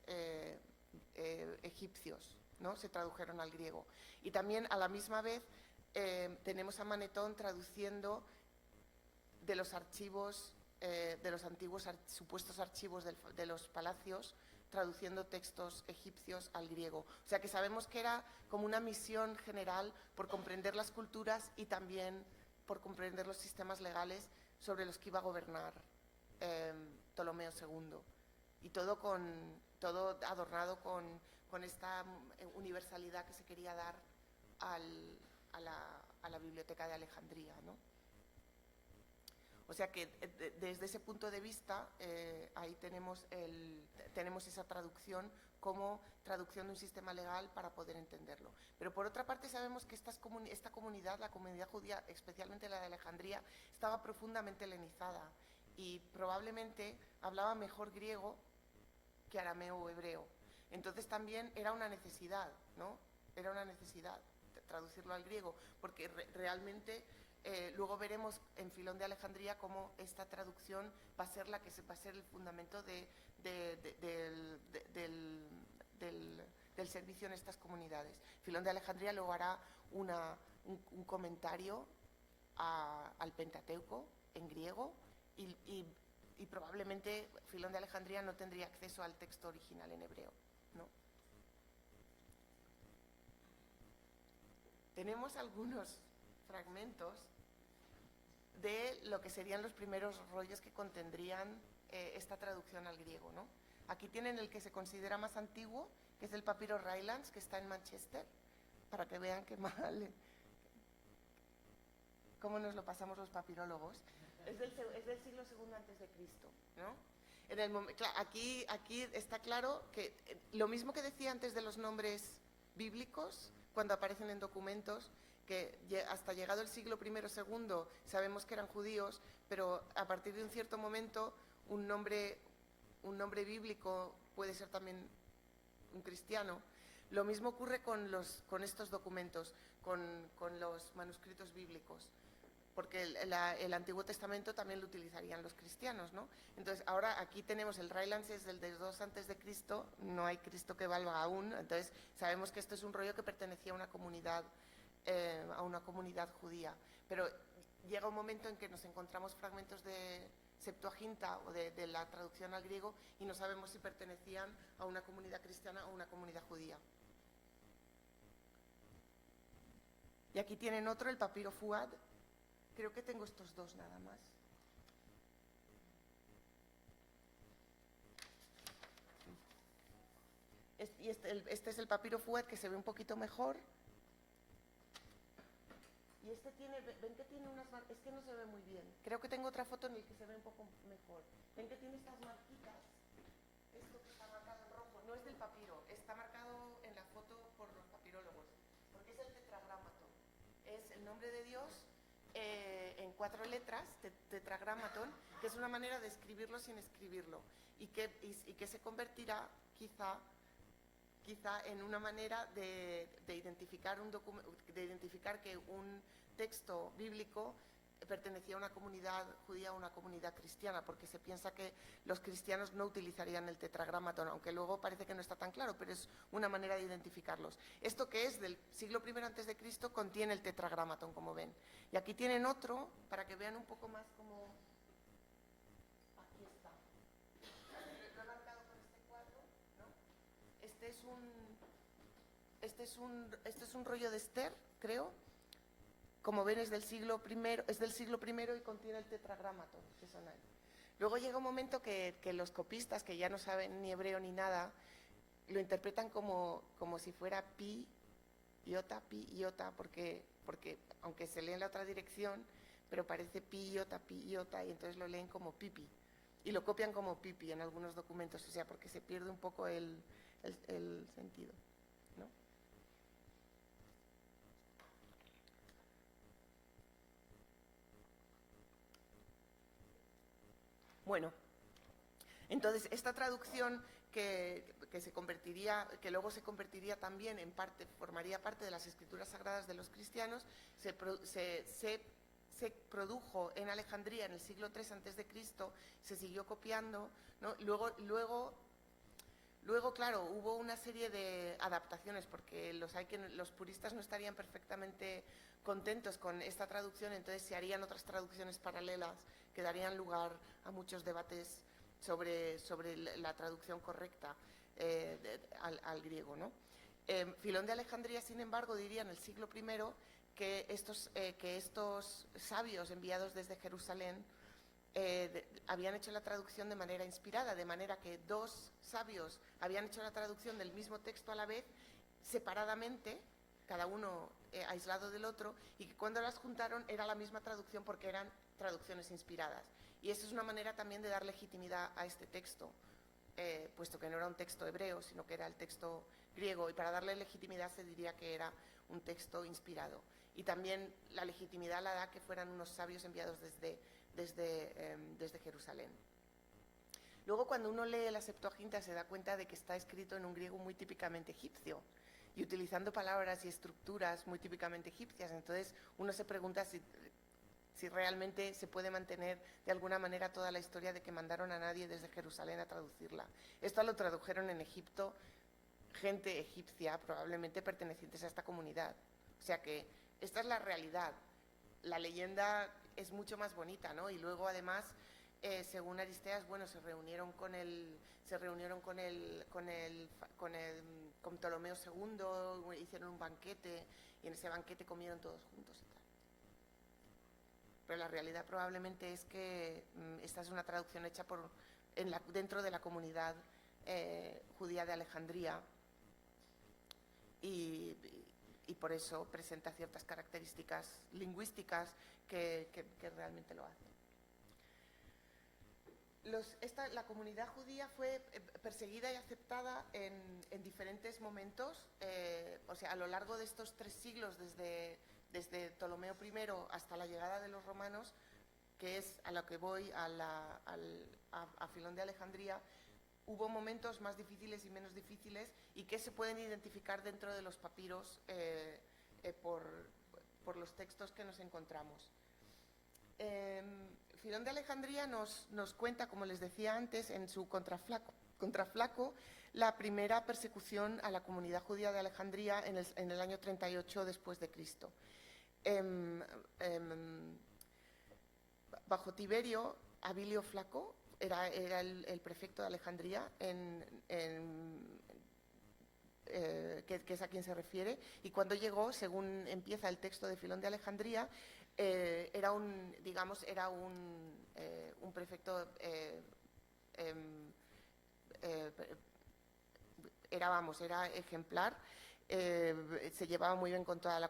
egipcios, ¿no? Se tradujeron al griego. Y también a la misma vez tenemos a Manetón traduciendo de los archivos, de los antiguos supuestos archivos de los palacios, traduciendo textos egipcios al griego. O sea que sabemos que era como una misión general por comprender las culturas y también por comprender los sistemas legales sobre los que iba a gobernar Ptolomeo II. Y todo adornado con esta universalidad que se quería dar a la Biblioteca de Alejandría, ¿no? O sea que desde ese punto de vista, ahí tenemos esa traducción como traducción de un sistema legal para poder entenderlo. Pero por otra parte sabemos que esta comunidad, la comunidad judía, especialmente la de Alejandría, estaba profundamente helenizada y probablemente hablaba mejor griego que arameo o hebreo. Entonces también era una necesidad, ¿no? Era una necesidad traducirlo al griego, porque realmente... luego veremos en Filón de Alejandría cómo esta traducción va a ser el fundamento del servicio en estas comunidades. Filón de Alejandría luego hará un comentario al Pentateuco en griego y probablemente Filón de Alejandría no tendría acceso al texto original en hebreo, ¿no? Tenemos algunos fragmentos de lo que serían los primeros rollos que contendrían esta traducción al griego, ¿no? Aquí tienen el que se considera más antiguo, que es el papiro Rylands, que está en Manchester, para que vean qué mal, cómo nos lo pasamos los papirólogos. Es del siglo II antes de Cristo, ¿no? Aquí está claro que lo mismo que decía antes de los nombres bíblicos, cuando aparecen en documentos, que hasta llegado el siglo I o II sabemos que eran judíos, pero a partir de un cierto momento un nombre bíblico puede ser también un cristiano. Lo mismo ocurre con estos documentos, con los manuscritos bíblicos, porque el Antiguo Testamento también lo utilizarían los cristianos, ¿no? Entonces ahora aquí tenemos el Rylands, es del de 2 antes de Cristo, no hay Cristo que valga aún, entonces sabemos que esto es un rollo que pertenecía a una comunidad judía, pero llega un momento en que nos encontramos fragmentos de Septuaginta o de la traducción al griego y no sabemos si pertenecían a una comunidad cristiana o una comunidad judía. Y aquí tienen otro, el papiro Fuad. Creo que tengo estos dos nada más. Este es el papiro Fuad, que se ve un poquito mejor. Y este ven que tiene unas marcas, es que no se ve muy bien. Creo que tengo otra foto en la que se ve un poco mejor. Ven que tiene estas marquitas. Esto que está marcado en rojo no es del papiro, está marcado en la foto por los papirólogos, porque es el tetragrámato. Es el nombre de Dios en 4 letras, tetragrámaton, que es una manera de escribirlo sin escribirlo y que se convertirá quizá en una manera de identificar que un texto bíblico pertenecía a una comunidad judía o una comunidad cristiana, porque se piensa que los cristianos no utilizarían el tetragramaton, aunque luego parece que no está tan claro, pero es una manera de identificarlos. Esto, que es del siglo I a.C., contiene el tetragramaton, como ven. Y aquí tienen otro, para que vean un poco más cómo... Aquí está. Lo he marcado con este cuadro, ¿no? Este es un rollo de Esther, creo. Como ven, es del siglo I y contiene el tetragramaton, que son ahí. Luego llega un momento que los copistas, que ya no saben ni hebreo ni nada, lo interpretan como si fuera pi, iota, porque aunque se lee en la otra dirección, pero parece pi, iota, y entonces lo leen como pipi. Y lo copian como pipi en algunos documentos, o sea, porque se pierde un poco el sentido, ¿no? Bueno, entonces esta traducción que luego se convertiría también en parte, formaría parte de las escrituras sagradas de los cristianos, se produjo en Alejandría en el siglo III a.C., se siguió copiando, ¿no? Luego, claro, hubo una serie de adaptaciones, porque los puristas no estarían perfectamente contentos con esta traducción, entonces se harían otras traducciones paralelas que darían lugar a muchos debates sobre la traducción correcta al griego, ¿no? Filón de Alejandría, sin embargo, diría en el siglo I que estos sabios enviados desde Jerusalén habían hecho la traducción de manera inspirada, de manera que 2 sabios habían hecho la traducción del mismo texto a la vez, separadamente, cada uno aislado del otro, y que cuando las juntaron era la misma traducción porque eran traducciones inspiradas. Y eso es una manera también de dar legitimidad a este texto, puesto que no era un texto hebreo, sino que era el texto griego, y para darle legitimidad se diría que era un texto inspirado. Y también la legitimidad la da que fueran unos sabios enviados desde Jerusalén. Luego, cuando uno lee la Septuaginta, se da cuenta de que está escrito en un griego muy típicamente egipcio y utilizando palabras y estructuras muy típicamente egipcias. Entonces, uno se pregunta si realmente se puede mantener de alguna manera toda la historia de que mandaron a nadie desde Jerusalén a traducirla. Esto lo tradujeron en Egipto gente egipcia, probablemente pertenecientes a esta comunidad. O sea que esta es la realidad. La leyenda es mucho más bonita, ¿no? Y luego, además, según Aristeas, bueno, se reunieron con Ptolomeo II, hicieron un banquete, y en ese banquete comieron todos juntos y tal. Pero la realidad probablemente es que esta es una traducción hecha dentro de la comunidad judía de Alejandría, y por eso presenta ciertas características lingüísticas que realmente lo hacen. La comunidad judía fue perseguida y aceptada en diferentes momentos, o sea, a lo largo de estos 3 siglos, desde Ptolomeo I hasta la llegada de los romanos, que es a lo que voy, a Filón de Alejandría. Hubo momentos más difíciles y menos difíciles, y que se pueden identificar dentro de los papiros por los textos que nos encontramos. Filón de Alejandría nos cuenta, como les decía antes, en su Contraflaco, la primera persecución a la comunidad judía de Alejandría en el año 38 después de Cristo. Bajo Tiberio, Abilio Flaco era el prefecto de Alejandría, que es a quien se refiere, y cuando llegó, según empieza el texto de Filón de Alejandría, era un prefecto, era ejemplar, se llevaba muy bien con toda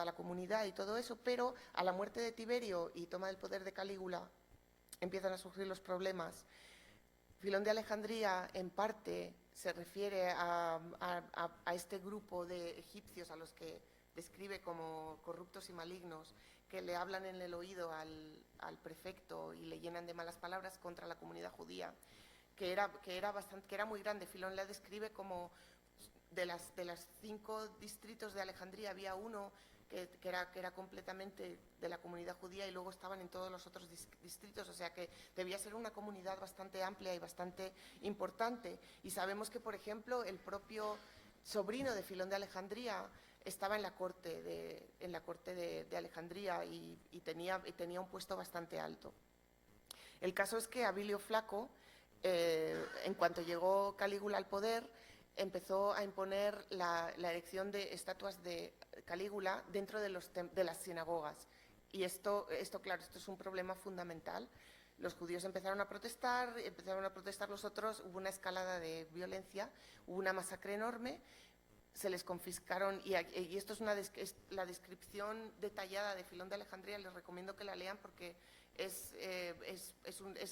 la comunidad y todo eso, pero a la muerte de Tiberio y toma del poder de Calígula empiezan a surgir los problemas. Filón de Alejandría, en parte, se refiere a este grupo de egipcios a los que describe como corruptos y malignos, que le hablan en el oído al prefecto y le llenan de malas palabras contra la comunidad judía, que era muy grande. Filón la describe como de las 5 distritos de Alejandría había uno que era completamente de la comunidad judía y luego estaban en todos los otros distritos, o sea que debía ser una comunidad bastante amplia y bastante importante. Y sabemos que, por ejemplo, el propio sobrino de Filón de Alejandría estaba en la corte de Alejandría y tenía un puesto bastante alto. El caso es que Abilio Flaco, en cuanto llegó Calígula al poder, empezó a imponer la erección de estatuas de Calígula dentro de las sinagogas. Y esto es un problema fundamental. Los judíos empezaron a protestar los otros, hubo una escalada de violencia, hubo una masacre enorme, se les confiscaron, y esto es la descripción detallada de Filón de Alejandría, les recomiendo que la lean porque es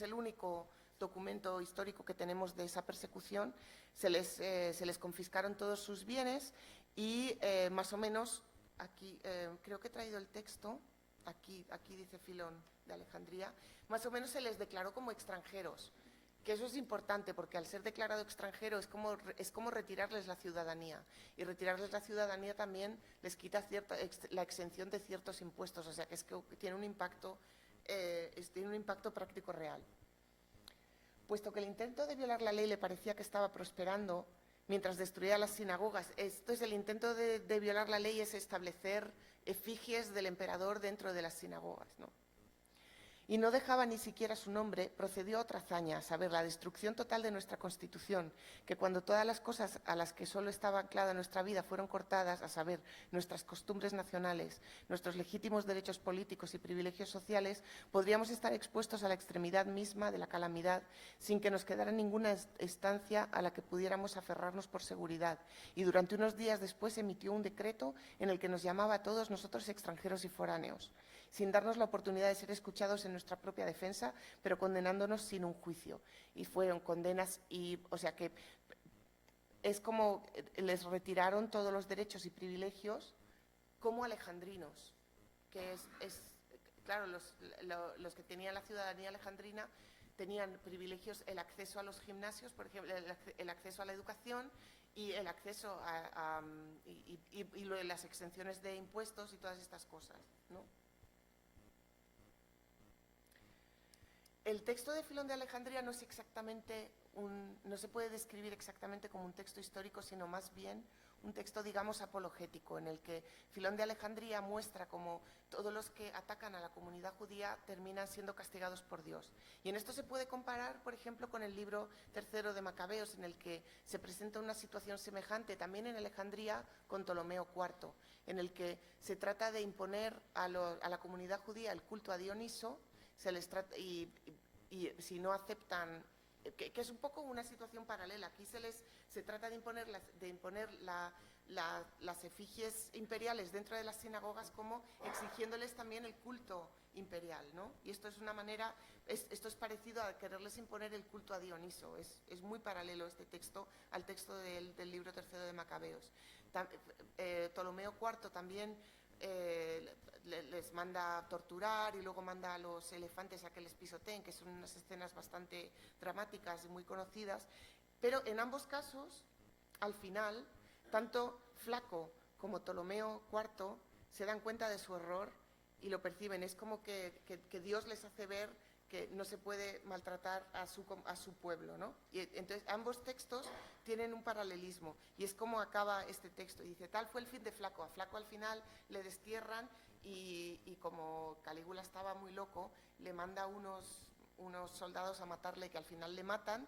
el único documento histórico que tenemos de esa persecución. Se les confiscaron todos sus bienes y más o menos, aquí creo que he traído el texto, aquí dice Filón de Alejandría, más o menos se les declaró como extranjeros, que eso es importante porque al ser declarado extranjero es como retirarles la ciudadanía, y retirarles la ciudadanía también les quita la exención de ciertos impuestos, o sea que tiene un impacto práctico real. Puesto que el intento de violar la ley le parecía que estaba prosperando mientras destruía las sinagogas, el intento de violar la ley es establecer efigies del emperador dentro de las sinagogas, ¿no? Y no dejaba ni siquiera su nombre, procedió a otra hazaña, a saber, la destrucción total de nuestra Constitución, que cuando todas las cosas a las que solo estaba anclada nuestra vida fueron cortadas, a saber, nuestras costumbres nacionales, nuestros legítimos derechos políticos y privilegios sociales, podríamos estar expuestos a la extremidad misma de la calamidad, sin que nos quedara ninguna estancia a la que pudiéramos aferrarnos por seguridad. Y durante unos días después emitió un decreto en el que nos llamaba a todos nosotros extranjeros y foráneos, sin darnos la oportunidad de ser escuchados en nuestra propia defensa, pero condenándonos sin un juicio. Y fueron condenas, o sea que es como les retiraron todos los derechos y privilegios como alejandrinos, que claro, los que tenían la ciudadanía alejandrina tenían privilegios, el acceso a los gimnasios, por ejemplo, el acceso a la educación y el acceso y las exenciones de impuestos y todas estas cosas, ¿no? El texto de Filón de Alejandría no se puede describir exactamente como un texto histórico, sino más bien un texto, digamos, apologético, en el que Filón de Alejandría muestra cómo todos los que atacan a la comunidad judía terminan siendo castigados por Dios. Y en esto se puede comparar, por ejemplo, con el libro tercero de Macabeos, en el que se presenta una situación semejante también en Alejandría con Ptolomeo IV, en el que se trata de imponer a la comunidad judía el culto a Dioniso, y si no aceptan, que es un poco una situación paralela. Aquí se trata de imponer las efigies imperiales dentro de las sinagogas, como exigiéndoles también el culto imperial, ¿no? Y esto es una manera, esto es parecido a quererles imponer el culto a Dioniso. Es muy paralelo este texto al texto del libro tercero de Macabeos. Ptolomeo IV también les manda a torturar y luego manda a los elefantes a que les pisoteen, que son unas escenas bastante dramáticas y muy conocidas, pero en ambos casos, al final, tanto Flaco como Ptolomeo IV se dan cuenta de su error y lo perciben. Es como que Dios les hace ver que no se puede maltratar a su pueblo, ¿no? Y entonces ambos textos tienen un paralelismo, y es como acaba este texto. Y dice, tal fue el fin de Flaco. A Flaco al final le destierran y como Calígula estaba muy loco, le manda unos soldados a matarle, que al final le matan,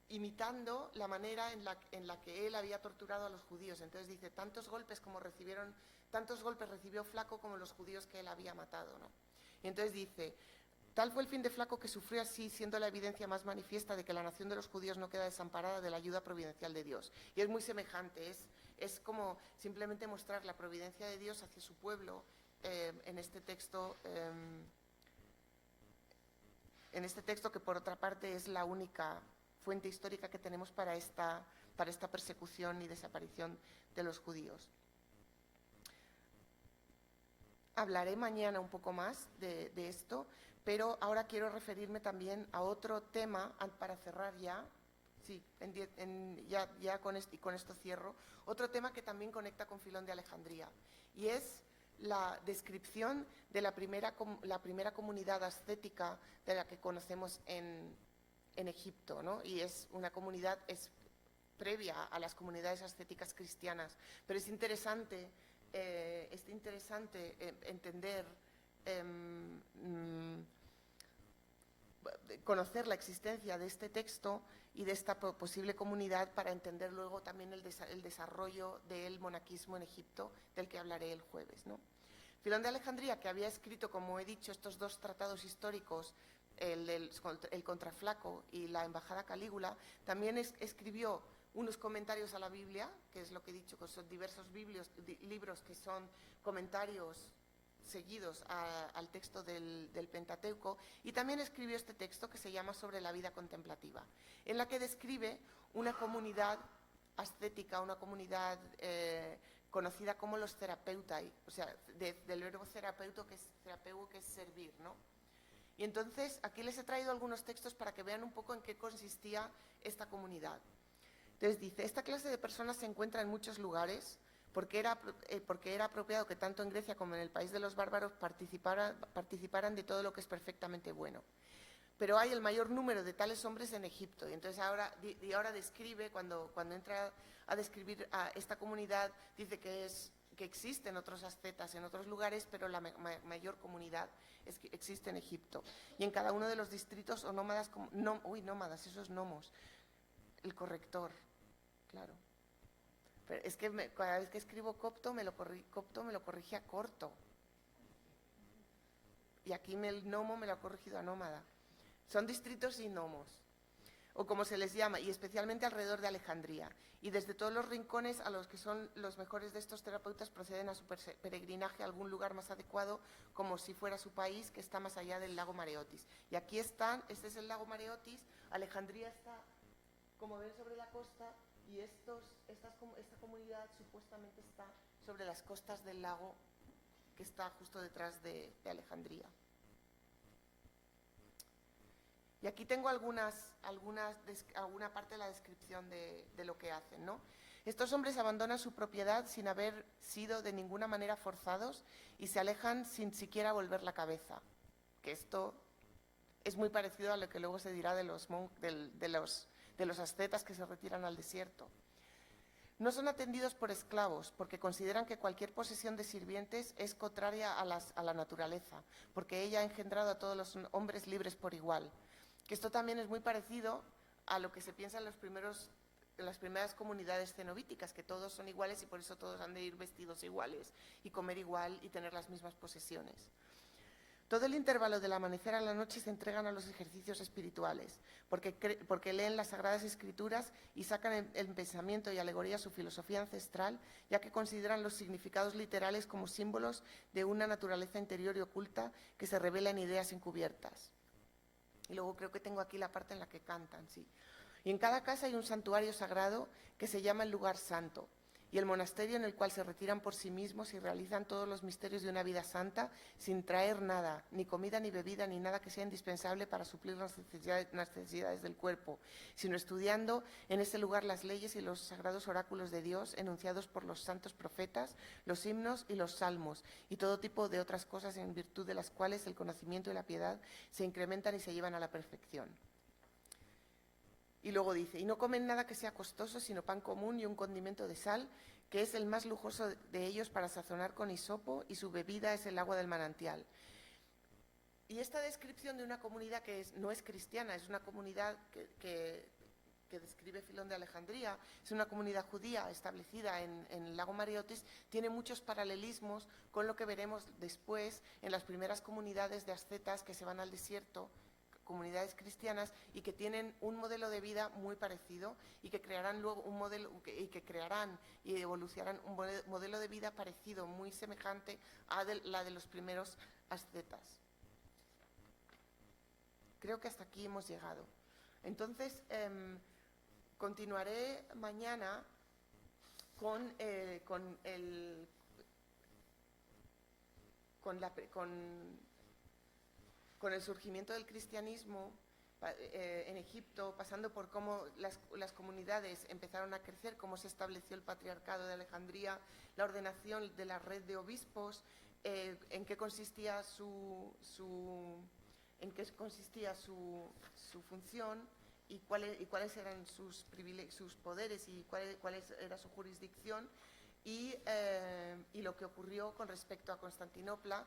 imitando la manera en la que él había torturado a los judíos. Entonces dice, tantos golpes recibió Flaco como los judíos que él había matado, ¿no? Y entonces dice, tal fue el fin de Flaco que sufrió así, siendo la evidencia más manifiesta de que la nación de los judíos no queda desamparada de la ayuda providencial de Dios. Y es muy semejante, es como simplemente mostrar la providencia de Dios hacia su pueblo en este texto, que por otra parte es la única fuente histórica que tenemos para esta persecución y desaparición de los judíos. Hablaré mañana un poco más de esto, pero ahora quiero referirme también a otro tema, para cerrar ya, sí, ya con esto cierro, otro tema que también conecta con Filón de Alejandría, y es la descripción de la primera comunidad ascética de la que conocemos en Egipto, ¿no? Y es una comunidad previa a las comunidades ascéticas cristianas, pero es interesante entender, conocer la existencia de este texto y de esta posible comunidad para entender luego también el desarrollo del monaquismo en Egipto, del que hablaré el jueves, ¿no? Filón de Alejandría, que había escrito, como he dicho, estos dos tratados históricos, el contra Flaco y la embajada Calígula, también escribió unos comentarios a la Biblia, que es lo que he dicho, que son diversos libros que son comentarios seguidos al texto del Pentateuco, y también escribió este texto que se llama Sobre la vida contemplativa, en la que describe una comunidad ascética, una comunidad conocida como los therapeutai, o sea, del verbo terapeuto, que es servir, ¿no? Y entonces aquí les he traído algunos textos para que vean un poco en qué consistía esta comunidad. Entonces dice, esta clase de personas se encuentra en muchos lugares porque era apropiado que tanto en Grecia como en el país de los bárbaros participaran de todo lo que es perfectamente bueno. Pero hay el mayor número de tales hombres en Egipto. Y entonces ahora describe, cuando entra a describir a esta comunidad, dice que existen otros ascetas en otros lugares, pero la mayor comunidad existe en Egipto. Y en cada uno de los distritos o nómadas, nómadas, esos nomos, el corrector, claro. Pero es que cada vez que escribo copto me lo corrige a corto. Y aquí el nomo me lo ha corregido a nómada. Son distritos y nomos, o como se les llama, y especialmente alrededor de Alejandría. Y desde todos los rincones a los que son los mejores de estos terapeutas proceden a su peregrinaje a algún lugar más adecuado, como si fuera su país, que está más allá del lago Mareotis. Y aquí están, este es el lago Mareotis, Alejandría está, como ven, sobre la costa, y esta comunidad supuestamente está sobre las costas del lago que está justo detrás de Alejandría. Y aquí tengo alguna parte de la descripción de lo que hacen, ¿no? Estos hombres abandonan su propiedad sin haber sido de ninguna manera forzados y se alejan sin siquiera volver la cabeza. Que esto es muy parecido a lo que luego se dirá de los ascetas que se retiran al desierto. No son atendidos por esclavos, porque consideran que cualquier posesión de sirvientes es contraria a la naturaleza, porque ella ha engendrado a todos los hombres libres por igual. Que esto también es muy parecido a lo que se piensa en las primeras comunidades cenobíticas, que todos son iguales y por eso todos han de ir vestidos iguales y comer igual y tener las mismas posesiones. Todo el intervalo del amanecer a la noche se entregan a los ejercicios espirituales, porque leen las Sagradas Escrituras y sacan en pensamiento y alegoría su filosofía ancestral, ya que consideran los significados literales como símbolos de una naturaleza interior y oculta que se revela en ideas encubiertas. Y luego creo que tengo aquí la parte en la que cantan, sí. Y en cada casa hay un santuario sagrado que se llama el lugar santo, y el monasterio en el cual se retiran por sí mismos y realizan todos los misterios de una vida santa sin traer nada, ni comida ni bebida, ni nada que sea indispensable para suplir las necesidades del cuerpo, sino estudiando en ese lugar las leyes y los sagrados oráculos de Dios enunciados por los santos profetas, los himnos y los salmos, y todo tipo de otras cosas en virtud de las cuales el conocimiento y la piedad se incrementan y se llevan a la perfección. Y luego dice, y no comen nada que sea costoso, sino pan común y un condimento de sal, que es el más lujoso de ellos para sazonar con hisopo, y su bebida es el agua del manantial. Y esta descripción de una comunidad que no es cristiana, es una comunidad que describe Filón de Alejandría, es una comunidad judía establecida en el lago Mareotis, tiene muchos paralelismos con lo que veremos después en las primeras comunidades de ascetas que se van al desierto, comunidades cristianas, y que tienen un modelo de vida muy parecido y que crearán luego y evolucionarán un modelo de vida parecido, muy semejante a la de los primeros ascetas. Creo que hasta aquí hemos llegado. Entonces, continuaré mañana con con el surgimiento del cristianismo en Egipto, pasando por cómo las comunidades empezaron a crecer, cómo se estableció el patriarcado de Alejandría, la ordenación de la red de obispos, en qué consistía su función y cuáles eran sus poderes y cuál era su jurisdicción, y lo que ocurrió con respecto a Constantinopla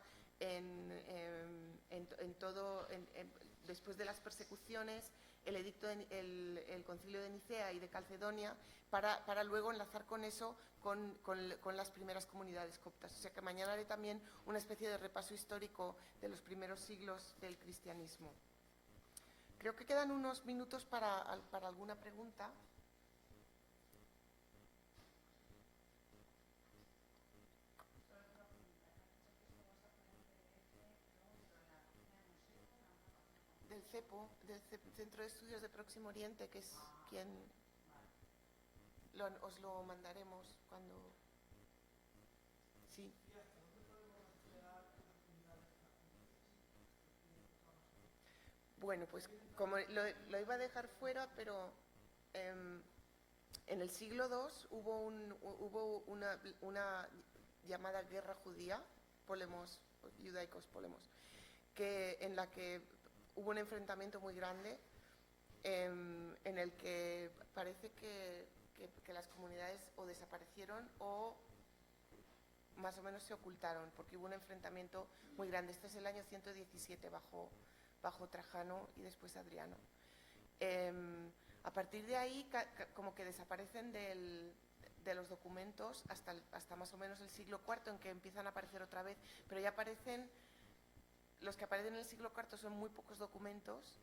después de las persecuciones, el concilio de Nicea y de Calcedonia, para luego enlazar con eso con las primeras comunidades coptas. O sea que mañana haré también una especie de repaso histórico de los primeros siglos del cristianismo. Creo que quedan unos minutos para alguna pregunta. Del CEPO, del Centro de Estudios de Próximo Oriente, que es quien os lo mandaremos cuando... Sí. Bueno, pues como lo iba a dejar fuera, pero en el siglo II hubo una llamada guerra judía, polemos, judaicos polemos, en la que hubo un enfrentamiento muy grande en el que parece que las comunidades o desaparecieron o más o menos se ocultaron, porque hubo un enfrentamiento muy grande. Este es el año 117 bajo Trajano y después Adriano. A partir de ahí como que desaparecen de los documentos hasta más o menos el siglo IV, en que empiezan a aparecer otra vez, pero ya aparecen... Los que aparecen en el siglo IV son muy pocos documentos,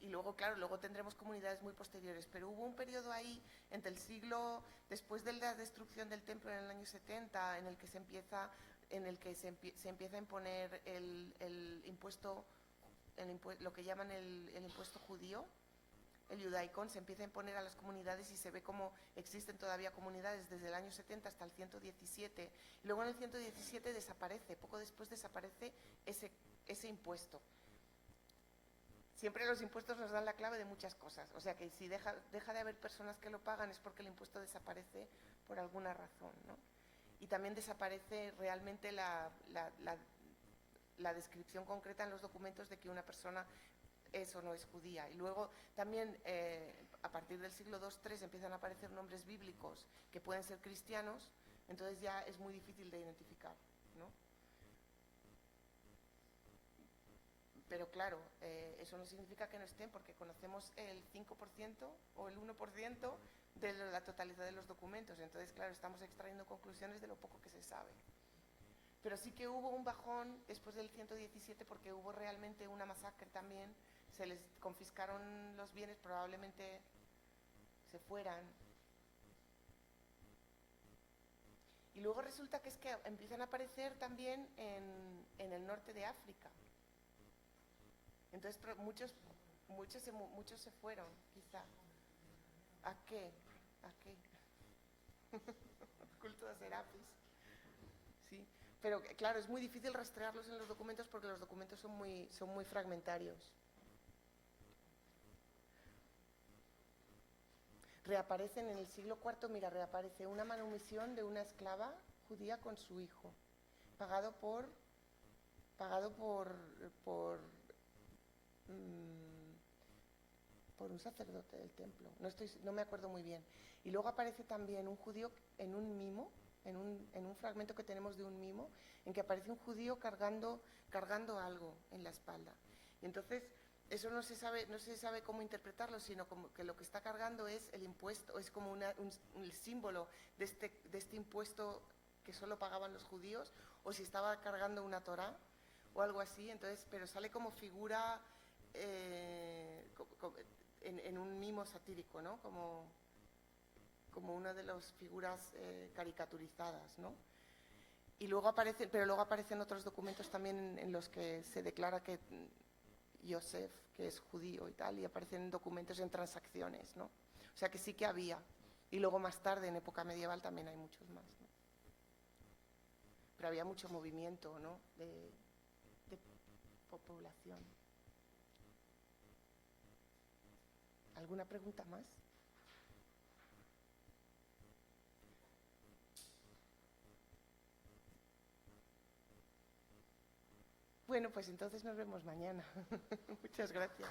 y luego, claro, luego tendremos comunidades muy posteriores, pero hubo un periodo ahí entre el siglo, después de la destrucción del templo en el año 70, en el que se empieza a imponer el impuesto, lo que llaman el impuesto judío, el judaicón, se empieza a imponer a las comunidades y se ve cómo existen todavía comunidades desde el año 70 hasta el 117. Y luego en el 117 desaparece, poco después desaparece ese impuesto. Siempre los impuestos nos dan la clave de muchas cosas, o sea que si deja de haber personas que lo pagan es porque el impuesto desaparece por alguna razón, ¿no? Y también desaparece realmente la descripción concreta en los documentos de que una persona es o no es judía. Y luego también a partir del siglo II-III empiezan a aparecer nombres bíblicos que pueden ser cristianos, entonces ya es muy difícil de identificar, ¿no? Pero claro, eso no significa que no estén, porque conocemos el 5% o el 1% de la totalidad de los documentos. Entonces, claro, estamos extrayendo conclusiones de lo poco que se sabe. Pero sí que hubo un bajón después del 117 porque hubo realmente una masacre también. Se les confiscaron los bienes, probablemente se fueran. Y luego resulta que es que empiezan a aparecer también en el norte de África. Entonces muchos se fueron, quizá. ¿A qué? Culto de Serapis. Sí. Pero claro, es muy difícil rastrearlos en los documentos porque los documentos son muy fragmentarios. Reaparecen en el siglo IV, mira, reaparece una manumisión de una esclava judía con su hijo, pagado por un sacerdote del templo, no me acuerdo muy bien. Y luego aparece también un judío en un mimo, en un fragmento que tenemos de un mimo, en que aparece un judío cargando algo en la espalda. Y entonces eso no se sabe cómo interpretarlo, sino como que lo que está cargando es el impuesto, es como el símbolo de este impuesto que solo pagaban los judíos, o si estaba cargando una Torá o algo así. Entonces, pero sale como figura en un mimo satírico, ¿no? Como una de las figuras caricaturizadas, ¿no? Y luego aparecen otros documentos también en los que se declara que Yosef, que es judío y tal, y aparecen documentos en transacciones, ¿no? O sea que sí que había. Y luego más tarde, en época medieval, también hay muchos más, ¿no? pero había mucho movimiento, ¿no?, de población. ¿Alguna pregunta más? Bueno, pues entonces nos vemos mañana. Muchas gracias.